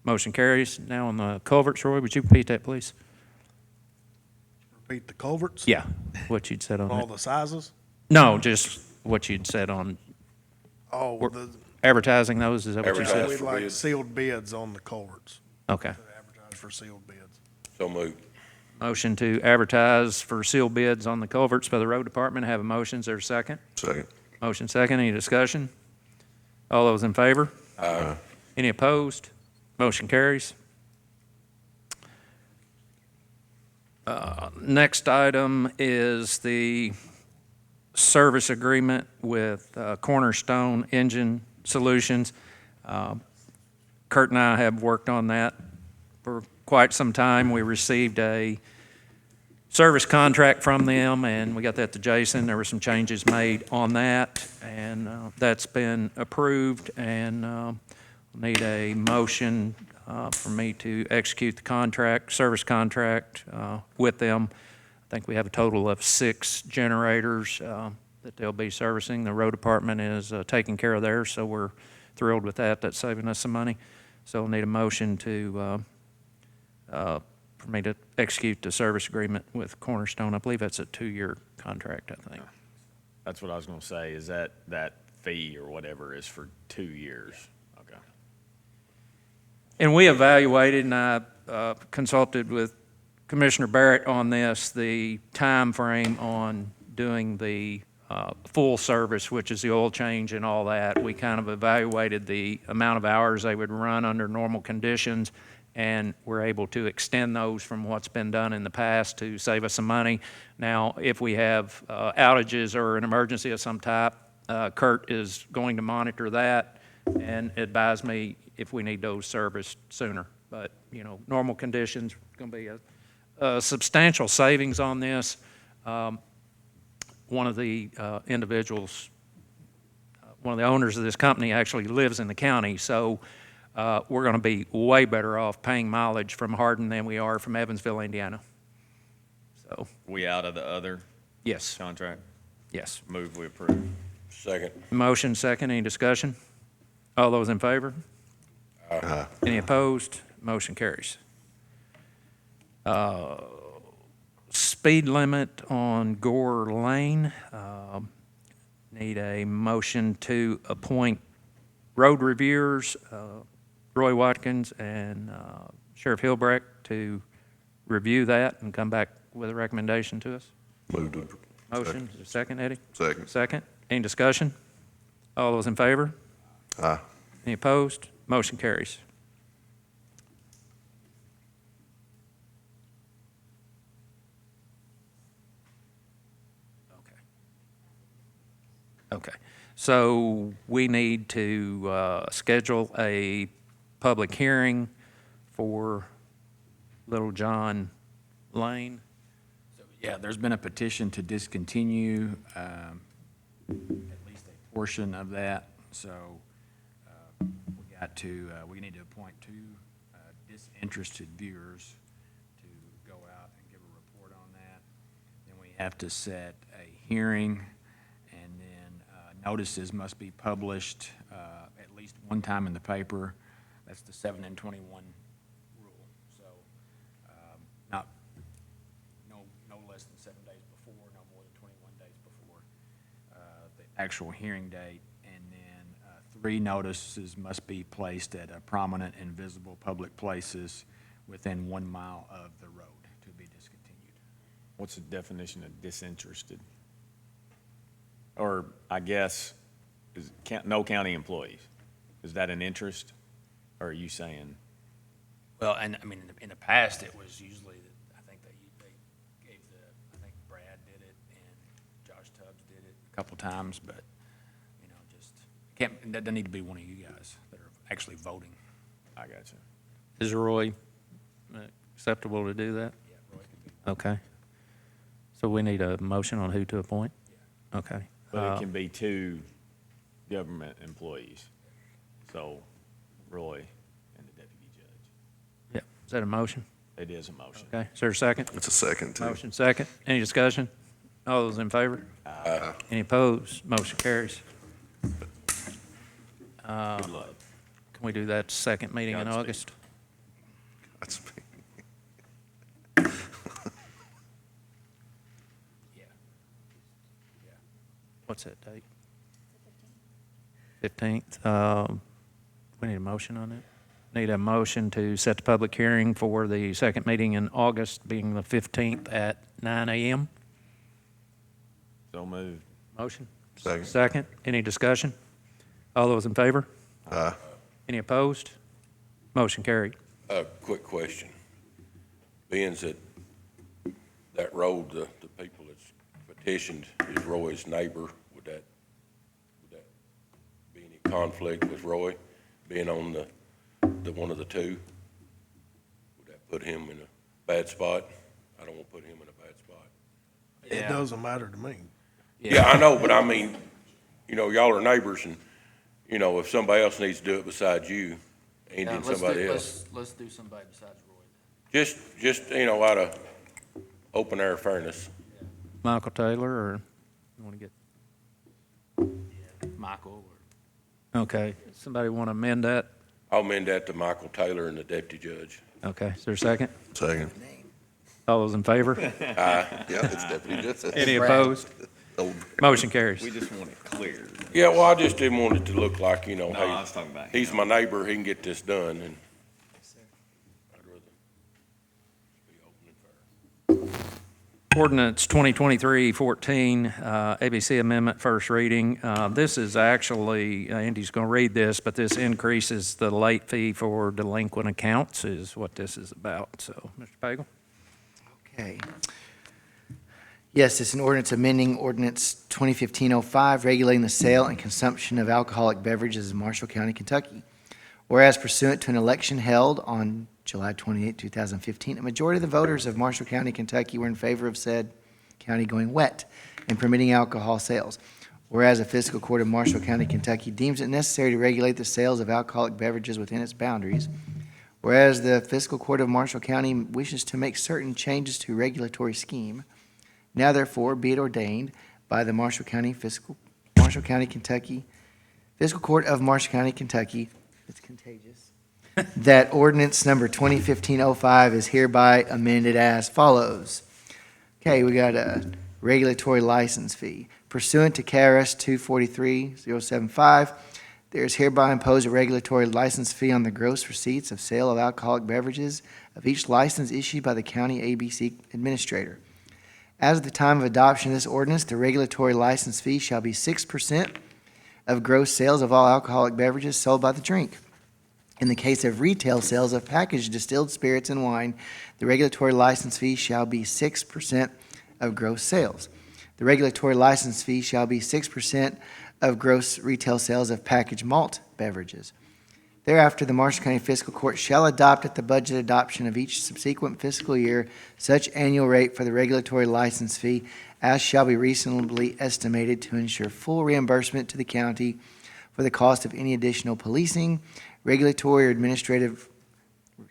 Speaker 1: Motion carries. Now on the culverts, Roy, would you repeat that, please?
Speaker 13: Repeat the culverts?
Speaker 1: Yeah, what you'd said on
Speaker 13: All
Speaker 1: that.
Speaker 13: the sizes?
Speaker 1: No, just what you'd said on
Speaker 13: Oh,
Speaker 1: We're-
Speaker 13: the,
Speaker 1: advertising those, is that what you
Speaker 3: Advertise.
Speaker 1: said?
Speaker 13: we'd like
Speaker 3: bids.
Speaker 13: sealed bids on the culverts.
Speaker 1: Okay.
Speaker 13: Advertise for sealed bids.
Speaker 3: So moved.
Speaker 1: Motion to advertise for sealed bids on the culverts by the road department. Have a motion. Is there a second?
Speaker 2: Second.
Speaker 1: Motion second. Any discussion? All those in favor?
Speaker 3: Aye.
Speaker 1: Any opposed? Motion carries. Next item is the service agreement with Cornerstone Engine Solutions. Kurt and I have worked on that for quite some time. We received a service contract from them, and we got that to Jason. There were some changes made on that, and that's been approved, and need a motion for me to execute the contract, service contract with them. I think we have a total of 6 generators that they'll be servicing. The road department is taking care of theirs, so we're thrilled with that. That's saving us some money. So we'll need a motion to for me to execute the service agreement with Cornerstone. I believe that's a 2-year contract, I think.
Speaker 5: That's what I was gonna say, is that fee or whatever is for 2 years? Okay.
Speaker 1: And we evaluated, and I consulted with Commissioner Barrett on this, the time frame on doing the full service, which is the oil change and all that. We kind of evaluated the amount of hours they would run under normal conditions, and we're able to extend those from what's been done in the past to save us some money. Now, if we have outages or an emergency of some type, Kurt is going to monitor that and advise me if we need those serviced sooner. But, you know, normal conditions, going to be a substantial savings on this. One of the individuals, one of the owners of this company actually lives in the county, so we're going to be way better off paying mileage from Hardin than we are from Evansville, Indiana. So,
Speaker 5: We out of the other
Speaker 1: yes,
Speaker 5: contract?
Speaker 1: yes.
Speaker 5: Move we approve.
Speaker 3: Second.
Speaker 1: Motion second, any discussion? All those in favor?
Speaker 2: Aye.
Speaker 1: Any opposed? Motion carries. Speed limit on Gore Lane. Need a motion to appoint road reviewers, Roy Watkins and Sheriff Hilbrecht, to review that and come back with a recommendation to us.
Speaker 2: Move to.
Speaker 1: Motion, is there a second, Eddie?
Speaker 2: Second.
Speaker 1: Second. Any discussion? All those in favor?
Speaker 2: Aye.
Speaker 1: Any opposed? Motion carries. Okay, so we need to schedule a public hearing for Little John Lane.
Speaker 7: Yeah, there's been a petition to discontinue at least a portion of that, so we need to appoint 2 disinterested viewers to go out and give a report on that. Then we have to set a hearing, and then notices must be published at least one time in the paper. That's the 7 and 21 rule. So not no less than 7 days before, no more than 21 days before the actual hearing date. And then 3 notices must be placed at prominent and visible public places within 1 mile of the road to be discontinued.
Speaker 5: What's the definition of disinterested? Or, I guess, no county employees? Is that an interest? Or are you saying?
Speaker 7: Well, and I mean, in the past, it was usually, I think they gave I think Brad did it and Josh Tubbs did it a couple times, but, you know, that doesn't need to be one of you guys that are actually voting.
Speaker 5: I got you.
Speaker 1: Is Roy acceptable to do that?
Speaker 7: Yeah, Roy can be.
Speaker 1: Okay. So we need a motion on who to appoint?
Speaker 7: Yeah.
Speaker 1: Okay.
Speaker 5: But it can be 2 government employees. So Roy and the deputy judge.
Speaker 1: Yeah, is that a motion?
Speaker 5: It is a motion.
Speaker 1: Okay, is there a second?
Speaker 2: It's a second, too.
Speaker 1: Motion second. Any discussion? All those in favor?
Speaker 2: Aye.
Speaker 1: Any opposed? Motion carries.
Speaker 5: Good luck.
Speaker 1: Can we do that second meeting in
Speaker 5: Godspeed.
Speaker 1: August?
Speaker 2: That's me.
Speaker 7: Yeah. Yeah.
Speaker 1: What's that date? 15th. We need a motion on it? Need a motion to set the public hearing for the second meeting in August, being the 15th at 9 a.m.
Speaker 5: So moved.
Speaker 1: Motion?
Speaker 2: Second.
Speaker 1: Second. Any discussion? All those in favor?
Speaker 2: Aye.
Speaker 1: Any opposed? Motion carried.
Speaker 3: Quick question. Being that road, the people that's petitioned is Roy's neighbor, would that be any conflict with Roy being on the one of the two? Would that put him in a bad spot? I don't want to put him in a bad spot.
Speaker 13: It doesn't matter to me.
Speaker 3: Yeah, I know, but I mean, y'all are neighbors and, if somebody else needs to do it besides you, ain't it somebody else?
Speaker 7: Let's do somebody besides Roy.
Speaker 3: Just, out of open air fairness.
Speaker 1: Michael Taylor, or you want to get,
Speaker 7: Michael or.
Speaker 1: okay, somebody want to amend that?
Speaker 3: I'll amend that to Michael Taylor and the deputy judge.
Speaker 1: Okay, is there a second?
Speaker 2: Second.
Speaker 1: All those in favor?
Speaker 2: Yeah, it's deputy judge.
Speaker 1: Any opposed? Motion carries.
Speaker 5: We just want it clear.
Speaker 3: Yeah, well, I just didn't want it to look like,
Speaker 5: No, I
Speaker 3: hey,
Speaker 5: was talking about him.
Speaker 3: he's my neighbor, he can get this done, and I'd rather be open and fair.
Speaker 1: Ordinance 2023-14, ABC Amendment, first reading. This is actually, Andy's going to read this, but this increases the late fee for delinquent accounts is what this is about. So, Mr. Pagel?
Speaker 12: Okay. Yes, it's an ordinance amending ordinance 2015-05, regulating the sale and consumption of alcoholic beverages in Marshall County, Kentucky. Whereas pursuant to an election held on July 28, 2015, a majority of the voters of Marshall County, Kentucky were in favor of said county going wet and permitting alcohol sales. Whereas the Fiscal Court of Marshall County, Kentucky deems it necessary to regulate the sales of alcoholic beverages within its boundaries. Whereas the Fiscal Court of Marshall County wishes to make certain changes to regulatory scheme. Now therefore be it ordained by the Marshall County, Kentucky, Fiscal Court of Marshall County, Kentucky, it's contagious, that ordinance number 2015-05 is hereby amended as follows. Okay, we got a regulatory license fee. Pursuant to KRS 243-075, there is hereby imposed a regulatory license fee on the gross receipts of sale of alcoholic beverages of each license issued by the county ABC administrator. As of the time of adoption of this ordinance, the regulatory license fee shall be 6% of gross sales of all alcoholic beverages sold by the drink. In the case of retail sales of packaged distilled spirits and wine, the regulatory license fee shall be 6% of gross sales. The regulatory license fee shall be 6% of gross retail sales of packaged malt beverages. Thereafter, the Marshall County Fiscal Court shall adopt at the budget adoption of each subsequent fiscal year such annual rate for the regulatory license fee as shall be reasonably estimated to ensure full reimbursement to the county for the cost of any additional policing, regulatory or administrative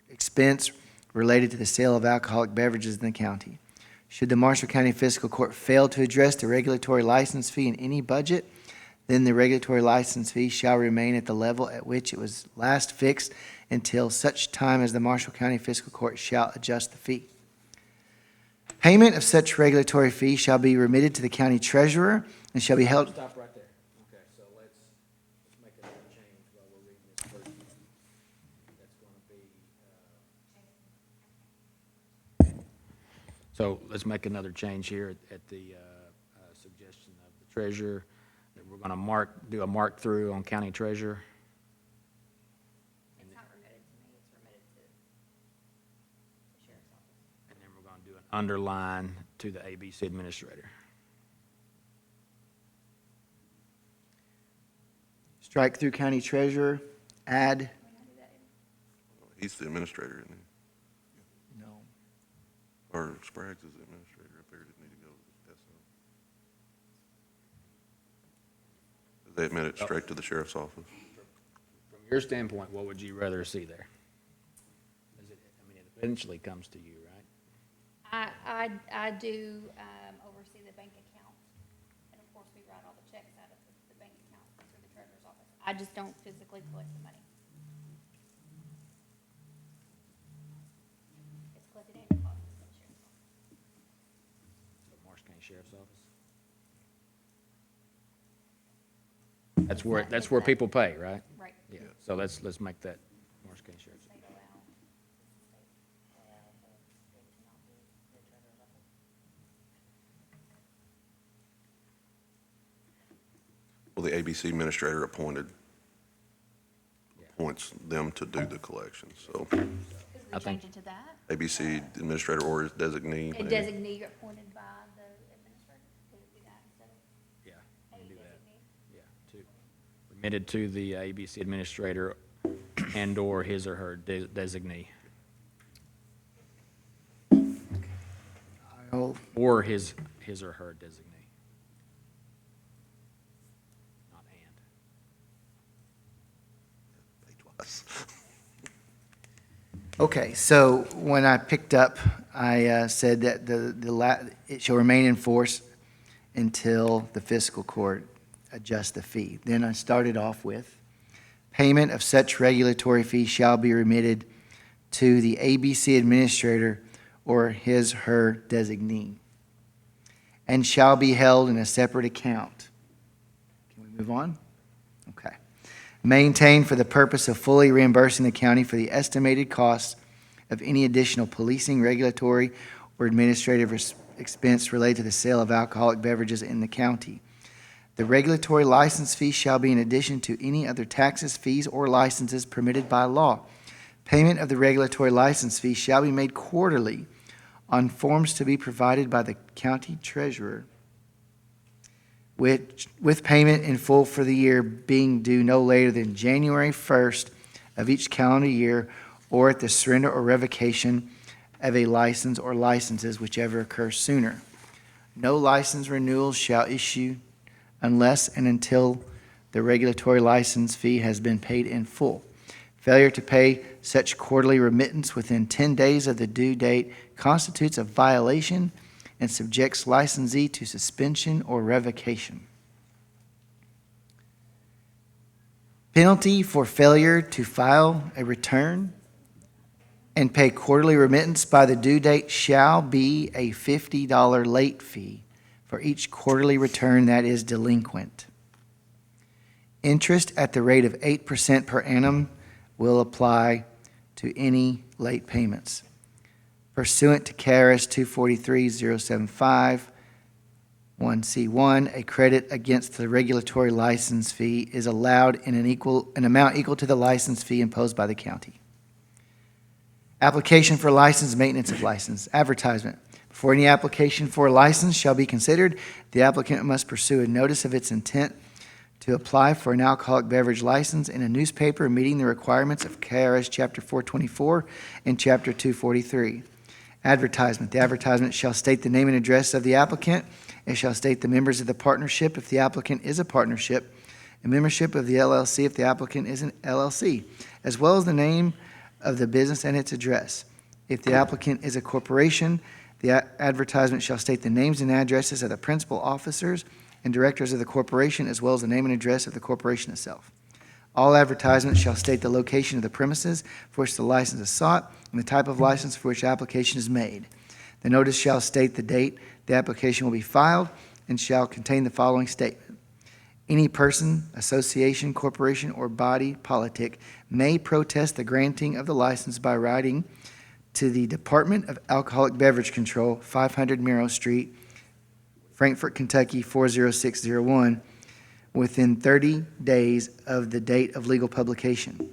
Speaker 12: expense related to the sale of alcoholic beverages in the county. Should the Marshall County Fiscal Court fail to address the regulatory license fee in any budget, then the regulatory license fee shall remain at the level at which it was last fixed until such time as the Marshall County Fiscal Court shall adjust the fee. Payment of such regulatory fee shall be remitted to the county treasurer and shall be held.
Speaker 7: Stop right there. Okay, so let's make another change while we're reading this first one. That's going to be, so let's make another change here at the suggestion of the treasurer, that we're going to do a mark through on county treasurer.
Speaker 10: It's not remitted to me, it's remitted to the sheriff's office.
Speaker 7: And then we're going to do an underline to the ABC administrator.
Speaker 12: Strike through county treasurer, add.
Speaker 2: He's the administrator, isn't he?
Speaker 12: No.
Speaker 2: Or Sprague's is the administrator up there, didn't need to go to the SO. They admit it straight to the sheriff's office.
Speaker 7: From your standpoint, what would you rather see there? It eventually comes to you, right?
Speaker 10: I do oversee the bank account, and of course, we write all the checks out of the bank account through the treasurer's office. I just don't physically collect the money. It's collected and deposited in the sheriff's office.
Speaker 7: So Marshall County Sheriff's Office? That's where people pay, right?
Speaker 10: Right.
Speaker 7: Yeah, so let's make that Morris County Sheriff's.
Speaker 10: State allow.
Speaker 2: Well, the ABC administrator appoints them to do the collection, so
Speaker 10: Could
Speaker 7: I
Speaker 10: we
Speaker 7: think-
Speaker 10: change it to that?
Speaker 2: ABC administrator or his designee.
Speaker 10: A designee appointed by the administrator? Could it be that instead of
Speaker 7: Yeah,
Speaker 10: a
Speaker 7: we can do that.
Speaker 10: designee?
Speaker 7: Yeah, remitted to the ABC administrator and/or his or her designee,
Speaker 12: I'll
Speaker 7: or his or her designee. Not and.
Speaker 12: Okay, so when I picked up, I said that it shall remain in force until the fiscal court adjusts the fee. Then I started off with, payment of such regulatory fee shall be remitted to the ABC administrator or his/her designee, and shall be held in a separate account. Can we move on? Okay. Maintained for the purpose of fully reimbursing the county for the estimated costs of any additional policing, regulatory, or administrative expense related to the sale of alcoholic beverages in the county. The regulatory license fee shall be in addition to any other taxes, fees, or licenses permitted by law. Payment of the regulatory license fee shall be made quarterly on forms to be provided by the county treasurer, with payment in full for the year being due no later than January 1st of each calendar year, or at the surrender or revocation of a license or licenses, whichever occurs sooner. No license renewals shall issue unless and until the regulatory license fee has been paid in full. Failure to pay such quarterly remittance within 10 days of the due date constitutes a violation and subjects licensee to suspension or revocation. Penalty for failure to file a return and pay quarterly remittance by the due date shall be a $50 late fee for each quarterly return that is delinquent. Interest at the rate of 8% per annum will apply to any late payments. Pursuant to KRS 243-075, 1C1, a credit against the regulatory license fee is allowed in an amount equal to the license fee imposed by the county. Application for license, maintenance of license, advertisement. Before any application for a license shall be considered, the applicant must pursue a notice of its intent to apply for an alcoholic beverage license in a newspaper meeting the requirements of KRS Chapter 424 and Chapter 243. Advertisement. The advertisement shall state the name and address of the applicant. It shall state the members of the partnership if the applicant is a partnership, and membership of the LLC if the applicant is an LLC, as well as the name of the business and its address. If the applicant is a corporation, the advertisement shall state the names and addresses of the principal officers and directors of the corporation, as well as the name and address of the corporation itself. All advertisements shall state the location of the premises for which the license is sought and the type of license for which application is made. The notice shall state the date the application will be filed and shall contain the following statement. Any person, association, corporation, or body politic may protest the granting of the license by writing to the Department of Alcoholic Beverage Control, 500 Miro Street, Frankfort, Kentucky, 40601, within 30 days of the date of legal publication.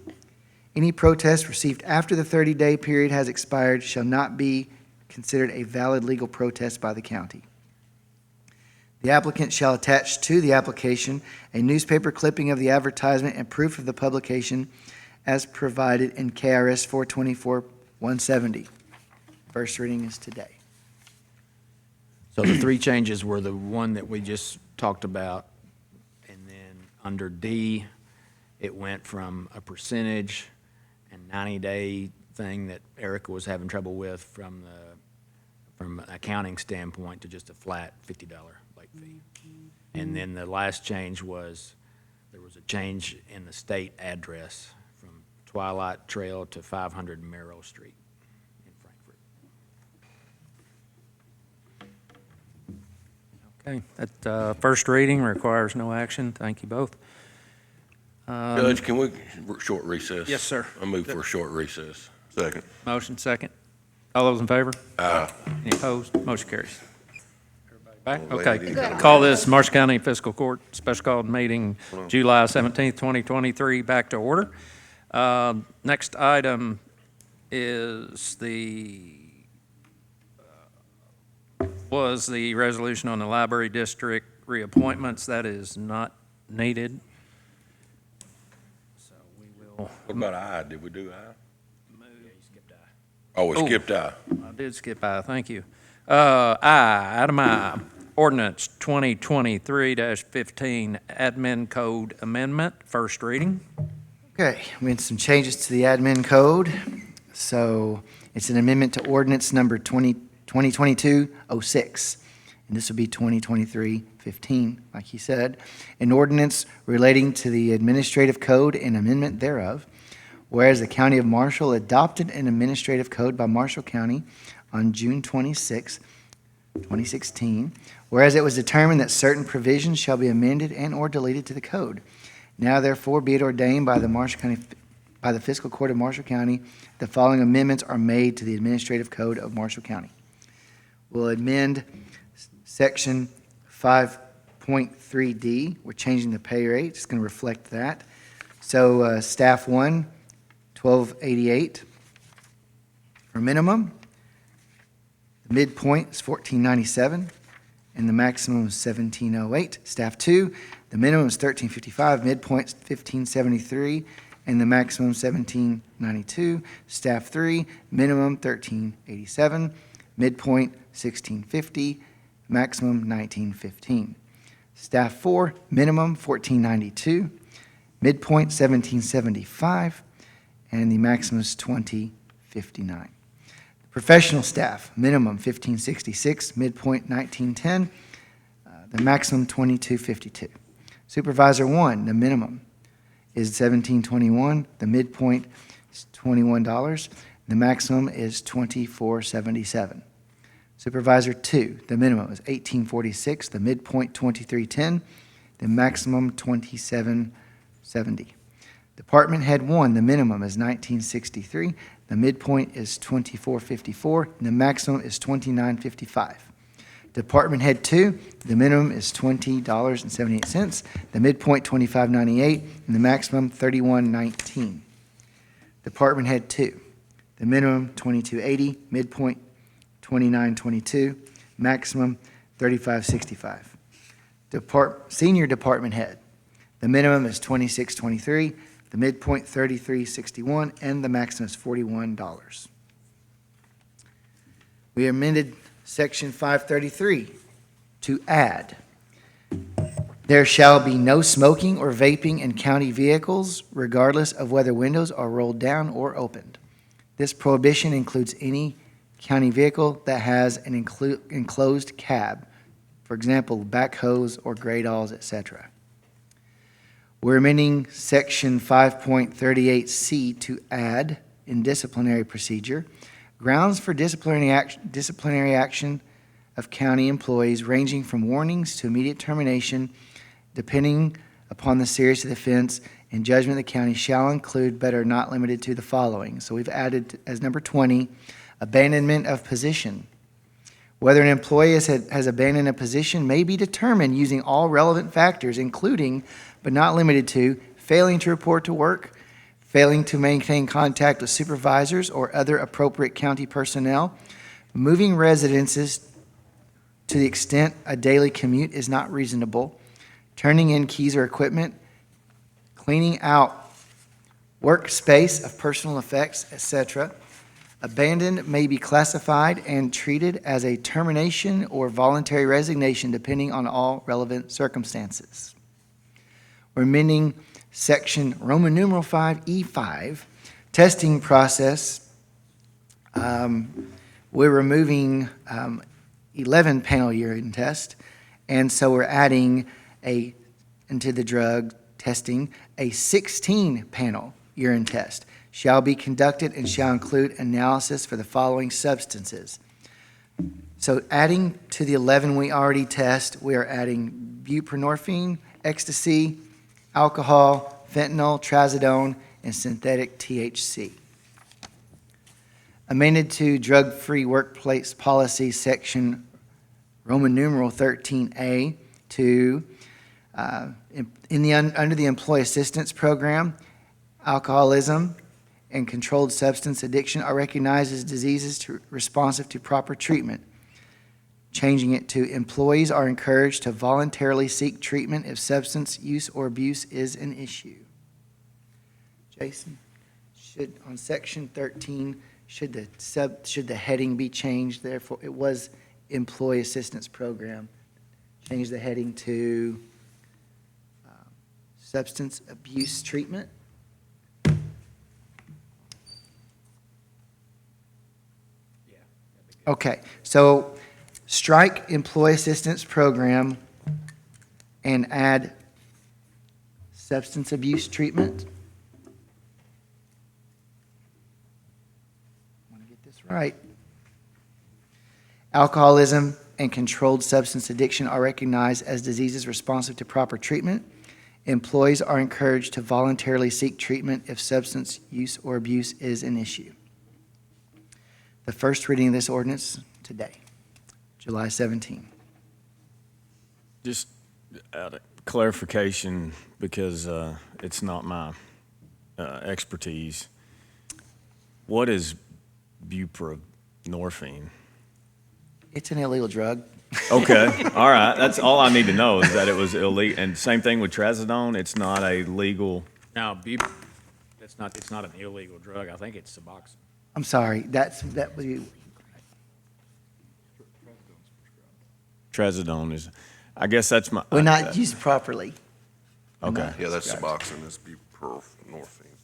Speaker 12: Any protest received after the 30-day period has expired shall not be considered a valid legal protest by the county. The applicant shall attach to the application a newspaper clipping of the advertisement and proof of the publication as provided in KRS 424-170. First reading is today.
Speaker 7: So the three changes were the one that we just talked about, and then under D, it went from a percentage and 90-day thing that Erica was having trouble with from an accounting standpoint to just a flat $50 late fee. And then the last change was, there was a change in the state address from Twilight Trail to 500 Merrill Street in Frankfort.
Speaker 1: Okay, that first reading requires no action. Thank you both.
Speaker 3: Judge, can we, short recess?
Speaker 1: Yes, sir.
Speaker 3: I move for a short recess.
Speaker 2: Second.
Speaker 1: Motion second. All those in favor?
Speaker 3: Aye.
Speaker 1: Any opposed? Motion carries. Everybody back?
Speaker 2: Well,
Speaker 1: Okay.
Speaker 2: lady.
Speaker 10: Good.
Speaker 1: Call this Marshall County Fiscal Court Special Called Meeting, July 17th, 2023, back to order. Next item is was the resolution on the library district reappointments. That is not needed. So we will,
Speaker 3: What about I? Did we do I?
Speaker 7: Yeah, you skipped I.
Speaker 3: Oh, we skipped I.
Speaker 1: I did skip I, thank you. Item I, ordinance 2023-15, admin code amendment, first reading.
Speaker 12: Okay, we had some changes to the admin code. So it's an amendment to ordinance number 2022-06, and this would be 2023-15, like he said. An ordinance relating to the administrative code and amendment thereof, whereas the County of Marshall adopted an administrative code by Marshall County on June 26, 2016, whereas it was determined that certain provisions shall be amended and/or deleted to the code. Now therefore be it ordained by the Fiscal Court of Marshall County, the following amendments are made to the Administrative Code of Marshall County. We'll amend Section 5.3D. We're changing the pay rate. It's going to reflect that. So staff 1, $12.88 for minimum. The midpoint is $14.97, and the maximum is $17.08. Staff 2, the minimum is $13.55, midpoint is $15.73, and the maximum $17.92. Staff 3, minimum $13.87, midpoint $16.50, maximum $19.15. Staff 4, minimum $14.92, midpoint $17.75, and the maximum is $20.59. Professional staff, minimum $15.66, midpoint $19.10, the maximum $22.52. Supervisor 1, the minimum is $17.21, the midpoint is $21, the maximum is $24.77. Supervisor 2, the minimum is $18.46, the midpoint $23.10, the maximum $27.70. Department Head 1, the minimum is $19.63, the midpoint is $24.54, and the maximum is $29.55. Department Head 2, the minimum is $20.78, the midpoint $25.98, and the maximum $31.19. Department Head 2, the minimum $22.80, midpoint $29.22, maximum $35.65. Senior Department Head, the minimum is $26.23, the midpoint $33.61, and the maximum is $41. We amended Section 533 to add, there shall be no smoking or vaping in county vehicles, regardless of whether windows are rolled down or opened. This prohibition includes any county vehicle that has an enclosed cab, for example, backhoes or gradalls, etc. We're amending Section 5.38C to add, in disciplinary procedure, grounds for disciplinary action of county employees ranging from warnings to immediate termination, depending upon the seriousness of the offense, and judgment of the county shall include, but are not limited to, the following. So we've added, as number 20, abandonment of position. Whether an employee has abandoned a position may be determined using all relevant factors, including, but not limited to, failing to report to work, failing to maintain contact with supervisors or other appropriate county personnel, moving residences to the extent a daily commute is not reasonable, turning in keys or equipment, cleaning out workspace of personal effects, etc. Abandoned may be classified and treated as a termination or voluntary resignation, depending on all relevant circumstances. We're amending Section Roman numeral 5E5, testing process. We're removing 11 panel urine test, and so we're adding into the drug testing, a 16 panel urine test shall be conducted and shall include analysis for the following substances. So adding to the 11 we already test, we are adding buprenorphine, ecstasy, alcohol, fentanyl, trazodone, and synthetic THC. Amended to drug-free workplace policy, section Roman numeral 13A, to, under the Employee Assistance Program, alcoholism and controlled substance addiction are recognized as diseases responsive to proper treatment. Changing it to employees are encouraged to voluntarily seek treatment if substance use or abuse is an issue. Jason, on section 13, should the heading be changed? Therefore, it was Employee Assistance Program. Change the heading to substance abuse treatment. Okay, so strike Employee Assistance Program and add substance abuse treatment. I want to get this right. Alcoholism and controlled substance addiction are recognized as diseases responsive to proper treatment. Employees are encouraged to voluntarily seek treatment if substance use or abuse is an issue. The first reading of this ordinance today, July 17.
Speaker 5: Just out of clarification, because it's not my expertise, what is buprenorphine?
Speaker 12: It's an illegal drug.
Speaker 5: Okay, all right. That's all I need to know is that it was illegal. And same thing with trazodone. It's not a legal.
Speaker 7: No, it's not an illegal drug. I think it's Suboxone.
Speaker 12: I'm sorry, that was you.
Speaker 5: Trazodone is. I guess that's my.
Speaker 12: We're not used properly.
Speaker 5: Okay.
Speaker 2: Yeah, that's Suboxone, that's buprenorphine.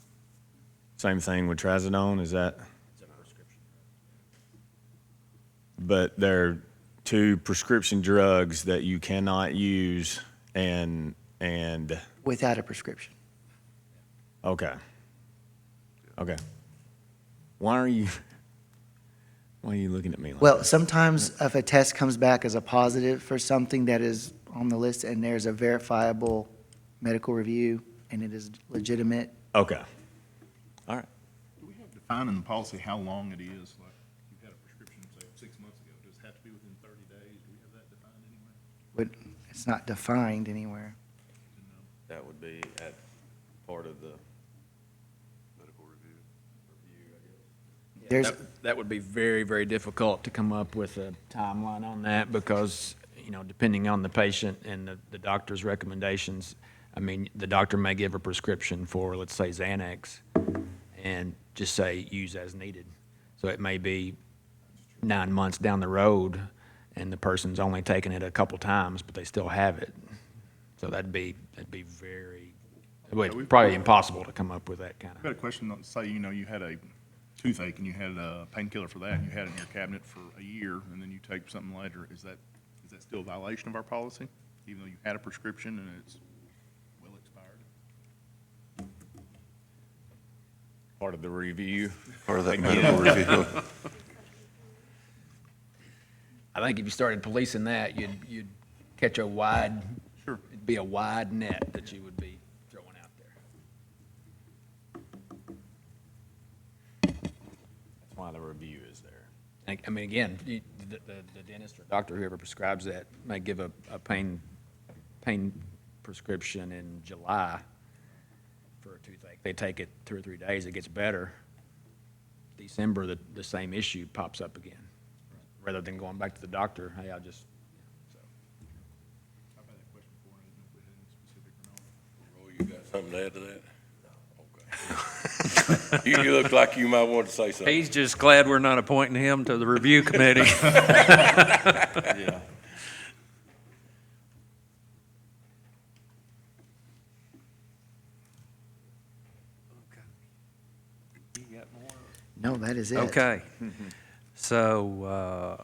Speaker 5: Same thing with trazodone. Is that? But they're two prescription drugs that you cannot use and
Speaker 12: Without a prescription.
Speaker 5: okay. Why are you looking at me like
Speaker 12: Well,
Speaker 5: that?
Speaker 12: sometimes if a test comes back as a positive for something that is on the list and there's a verifiable medical review and it is legitimate.
Speaker 5: Okay. All right.
Speaker 4: Do we have defined in the policy how long it is? Like, you had a prescription, say, 6 months ago. Does it have to be within 30 days? Do we have that defined anywhere?
Speaker 12: But it's not defined anywhere.
Speaker 5: That would be at part of the
Speaker 2: Medical review.
Speaker 12: There's,
Speaker 7: That would be very, very difficult to come up with a timeline on that because, depending on the patient and the doctor's recommendations, I mean, the doctor may give a prescription for, let's say, Xanax and just say use as needed. So it may be 9 months down the road and the person's only taken it a couple times, but they still have it. So that'd be probably impossible to come up with that kind
Speaker 4: I've
Speaker 7: of.
Speaker 4: got a question. Say, you had a toothache and you had a painkiller for that, and you had it in your cabinet for a year, and then you take something later. Is that still a violation of our policy, even though you had a prescription and it's well expired?
Speaker 5: part of the review.
Speaker 2: Part of that medical review.
Speaker 7: I think if you started policing that, you'd catch a wide,
Speaker 4: Sure.
Speaker 7: it'd be a wide net that you would be throwing out there.
Speaker 5: That's why the review is there.
Speaker 7: I mean, again, the dentist or doctor, whoever prescribes that, may give a pain prescription in July for a toothache. They take it 2 or 3 days, it gets better. December, the same issue pops up again. Rather than going back to the doctor, hey, so.
Speaker 4: I've had that question before, and I didn't know if we had anything specific or not.
Speaker 3: Roy, you got something to add to that? Okay. You look like you might want to say something.
Speaker 1: He's just glad we're not appointing him to the review committee.
Speaker 3: Yeah.
Speaker 12: no, that is it.
Speaker 1: Okay. So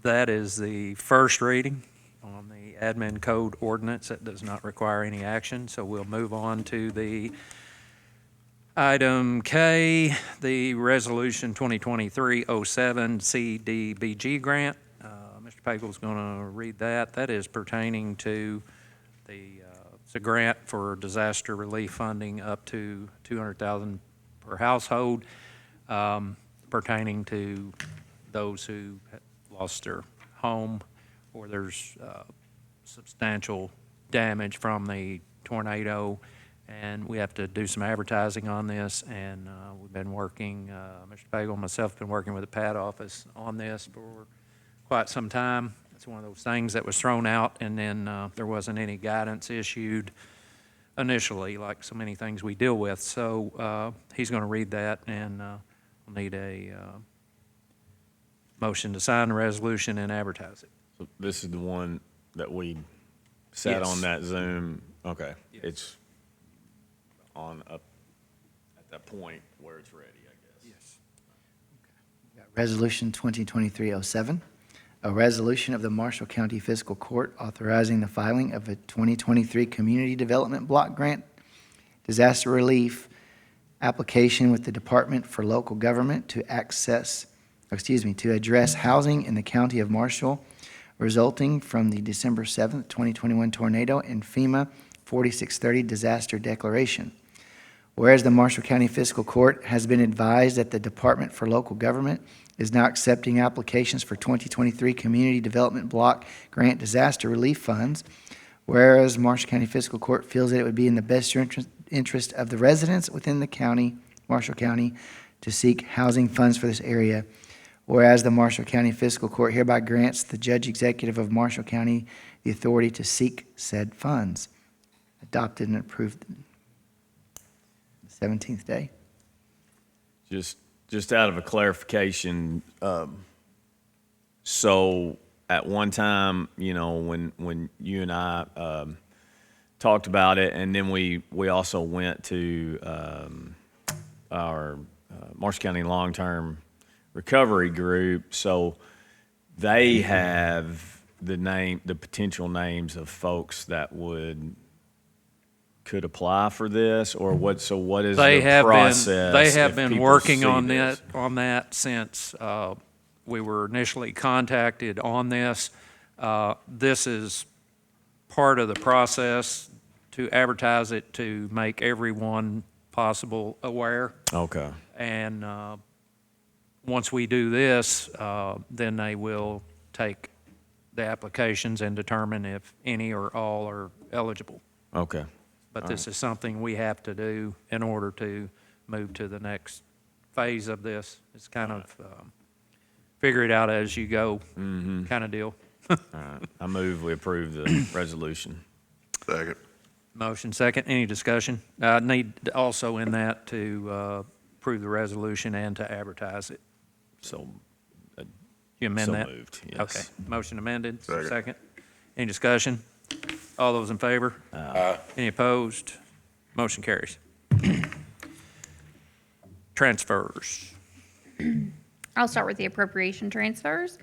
Speaker 1: that is the first reading on the admin code ordinance. That does not require any action. So we'll move on to the item K, the resolution 2023-07 CDBG grant. Mr. Pagel's going to read that. That is pertaining to the It's a grant for disaster relief funding up to $200,000 per household, pertaining to those who lost their home or there's substantial damage from the tornado. And we have to do some advertising on this, and we've been working, Mr. Pagel and myself have been working with the PAD office on this for quite some time. It's one of those things that was thrown out, and then there wasn't any guidance issued initially, like so many things we deal with. So he's going to read that, and we'll need a motion to sign the resolution and advertise it.
Speaker 5: So this is the one that we sat
Speaker 1: Yes.
Speaker 5: on that Zoom. Okay.
Speaker 1: Yes.
Speaker 5: It's on up at that point where it's ready, I guess.
Speaker 1: Yes.
Speaker 12: Resolution 2023-07, a resolution of the Marshall County Fiscal Court authorizing the filing of a 2023 Community Development Block Grant Disaster Relief application with the Department for Local Government to address housing in the County of Marshall resulting from the December 7th, 2021 tornado and FEMA 4630 disaster declaration. Whereas the Marshall County Fiscal Court has been advised that the Department for Local Government is now accepting applications for 2023 Community Development Block Grant Disaster Relief Funds, whereas Marshall County Fiscal Court feels that it would be in the best interest of the residents within the county, Marshall County, to seek housing funds for this area, whereas the Marshall County Fiscal Court hereby grants the Judge Executive of Marshall County the authority to seek said funds. Adopted and approved the 17th day.
Speaker 5: Just out of a clarification, so at one time, you know, when you and I talked about it, and then we also went to our Marshall County Long-Term Recovery Group, so they have the potential names of folks that could apply for this, or what? So what is the process?
Speaker 1: They have
Speaker 5: if
Speaker 1: been
Speaker 5: people
Speaker 1: working
Speaker 5: see
Speaker 1: on
Speaker 5: this?
Speaker 1: that since we were initially contacted on this. This is part of the process to advertise it, to make everyone possible aware.
Speaker 5: Okay.
Speaker 1: And once we do this, then they will take the applications and determine if any or all are eligible.
Speaker 5: Okay.
Speaker 1: But this is something we have to do in order to move to the next phase of this. It's kind of figure it out as you go kind of deal.
Speaker 5: All right. I move we approve the resolution.
Speaker 2: Second.
Speaker 1: Motion second. Any discussion? I need also in that to approve the resolution and to advertise it.
Speaker 5: So,
Speaker 1: You amend
Speaker 5: so
Speaker 1: that?
Speaker 5: moved, yes.
Speaker 1: Okay. Motion amended.
Speaker 2: Second.
Speaker 1: Second. Any discussion? All those in favor? Any opposed? Motion carries. Transfers.
Speaker 10: I'll start with the appropriation transfers.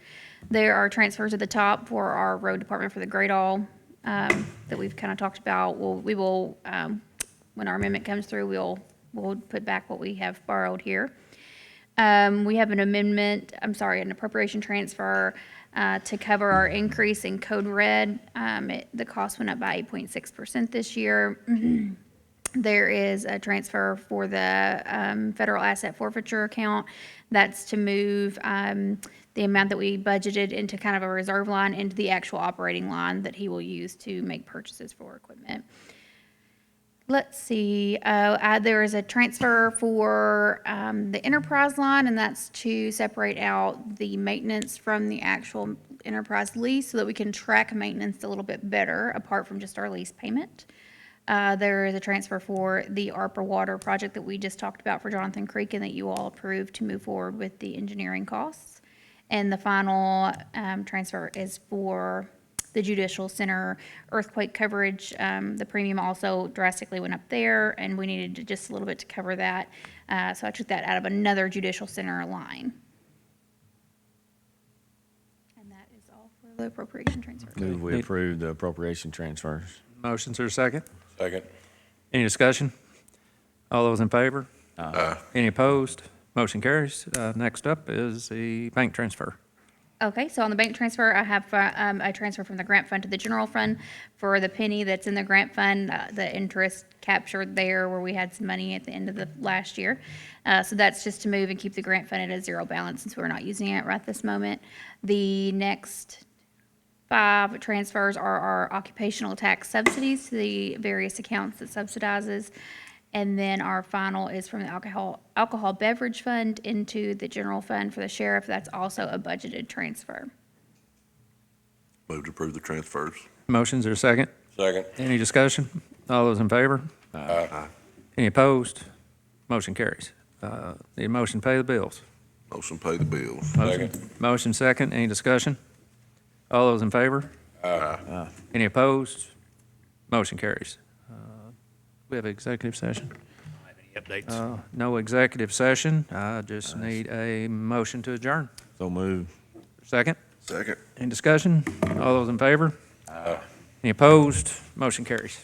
Speaker 10: There are transfers at the top for our road department for the Great All that we've kind of talked about. We will, when our amendment comes through, we'll put back what we have borrowed here. We have an appropriation transfer to cover our increase in Code Red. The cost went up by 8.6% this year. There is a transfer for the federal asset forfeiture account. That's to move the amount that we budgeted into kind of a reserve line into the actual operating line that he will use to make purchases for equipment. Let's see, there is a transfer for the enterprise line, and that's to separate out the maintenance from the actual enterprise lease so that we can track maintenance a little bit better apart from just our lease payment. There is a transfer for the ARPA water project that we just talked about for Jonathan Creek and that you all approved to move forward with the engineering costs. And the final transfer is for the Judicial Center earthquake coverage. The premium also drastically went up there, and we needed just a little bit to cover that. So I took that out of another Judicial Center line. And that is all for the appropriation transfer.
Speaker 5: Move we approve the appropriation transfers.
Speaker 1: Motions are second.
Speaker 3: Second.
Speaker 1: Any discussion? All those in favor?
Speaker 2: Aye.
Speaker 1: Any opposed? Motion carries. Next up is the bank transfer.
Speaker 10: Okay, so on the bank transfer, I have a transfer from the grant fund to the general fund for the penny that's in the grant fund, the interest captured there where we had some money at the end of the last year. So that's just to move and keep the grant fund at a zero balance since we're not using it right this moment. The next 5 transfers are our occupational tax subsidies to the various accounts that subsidizes. And then our final is from the alcohol beverage fund into the general fund for the sheriff. That's also a budgeted transfer.
Speaker 2: Move to approve the transfers.
Speaker 1: Motion's there a second?
Speaker 3: Second.
Speaker 1: Any discussion? All those in favor?
Speaker 3: Aye.
Speaker 1: Any opposed? Motion carries. Need a motion to pay the bills.
Speaker 2: Motion pay the bills.
Speaker 1: Motion second. Any discussion? All those in favor?
Speaker 3: Aye.
Speaker 1: Any opposed? Motion carries. We have executive session?
Speaker 7: Updates?
Speaker 1: No executive session. I just need a motion to adjourn.
Speaker 5: So move.
Speaker 1: Second?
Speaker 2: Second.
Speaker 1: Any discussion? All those in favor? Any opposed? Motion carries.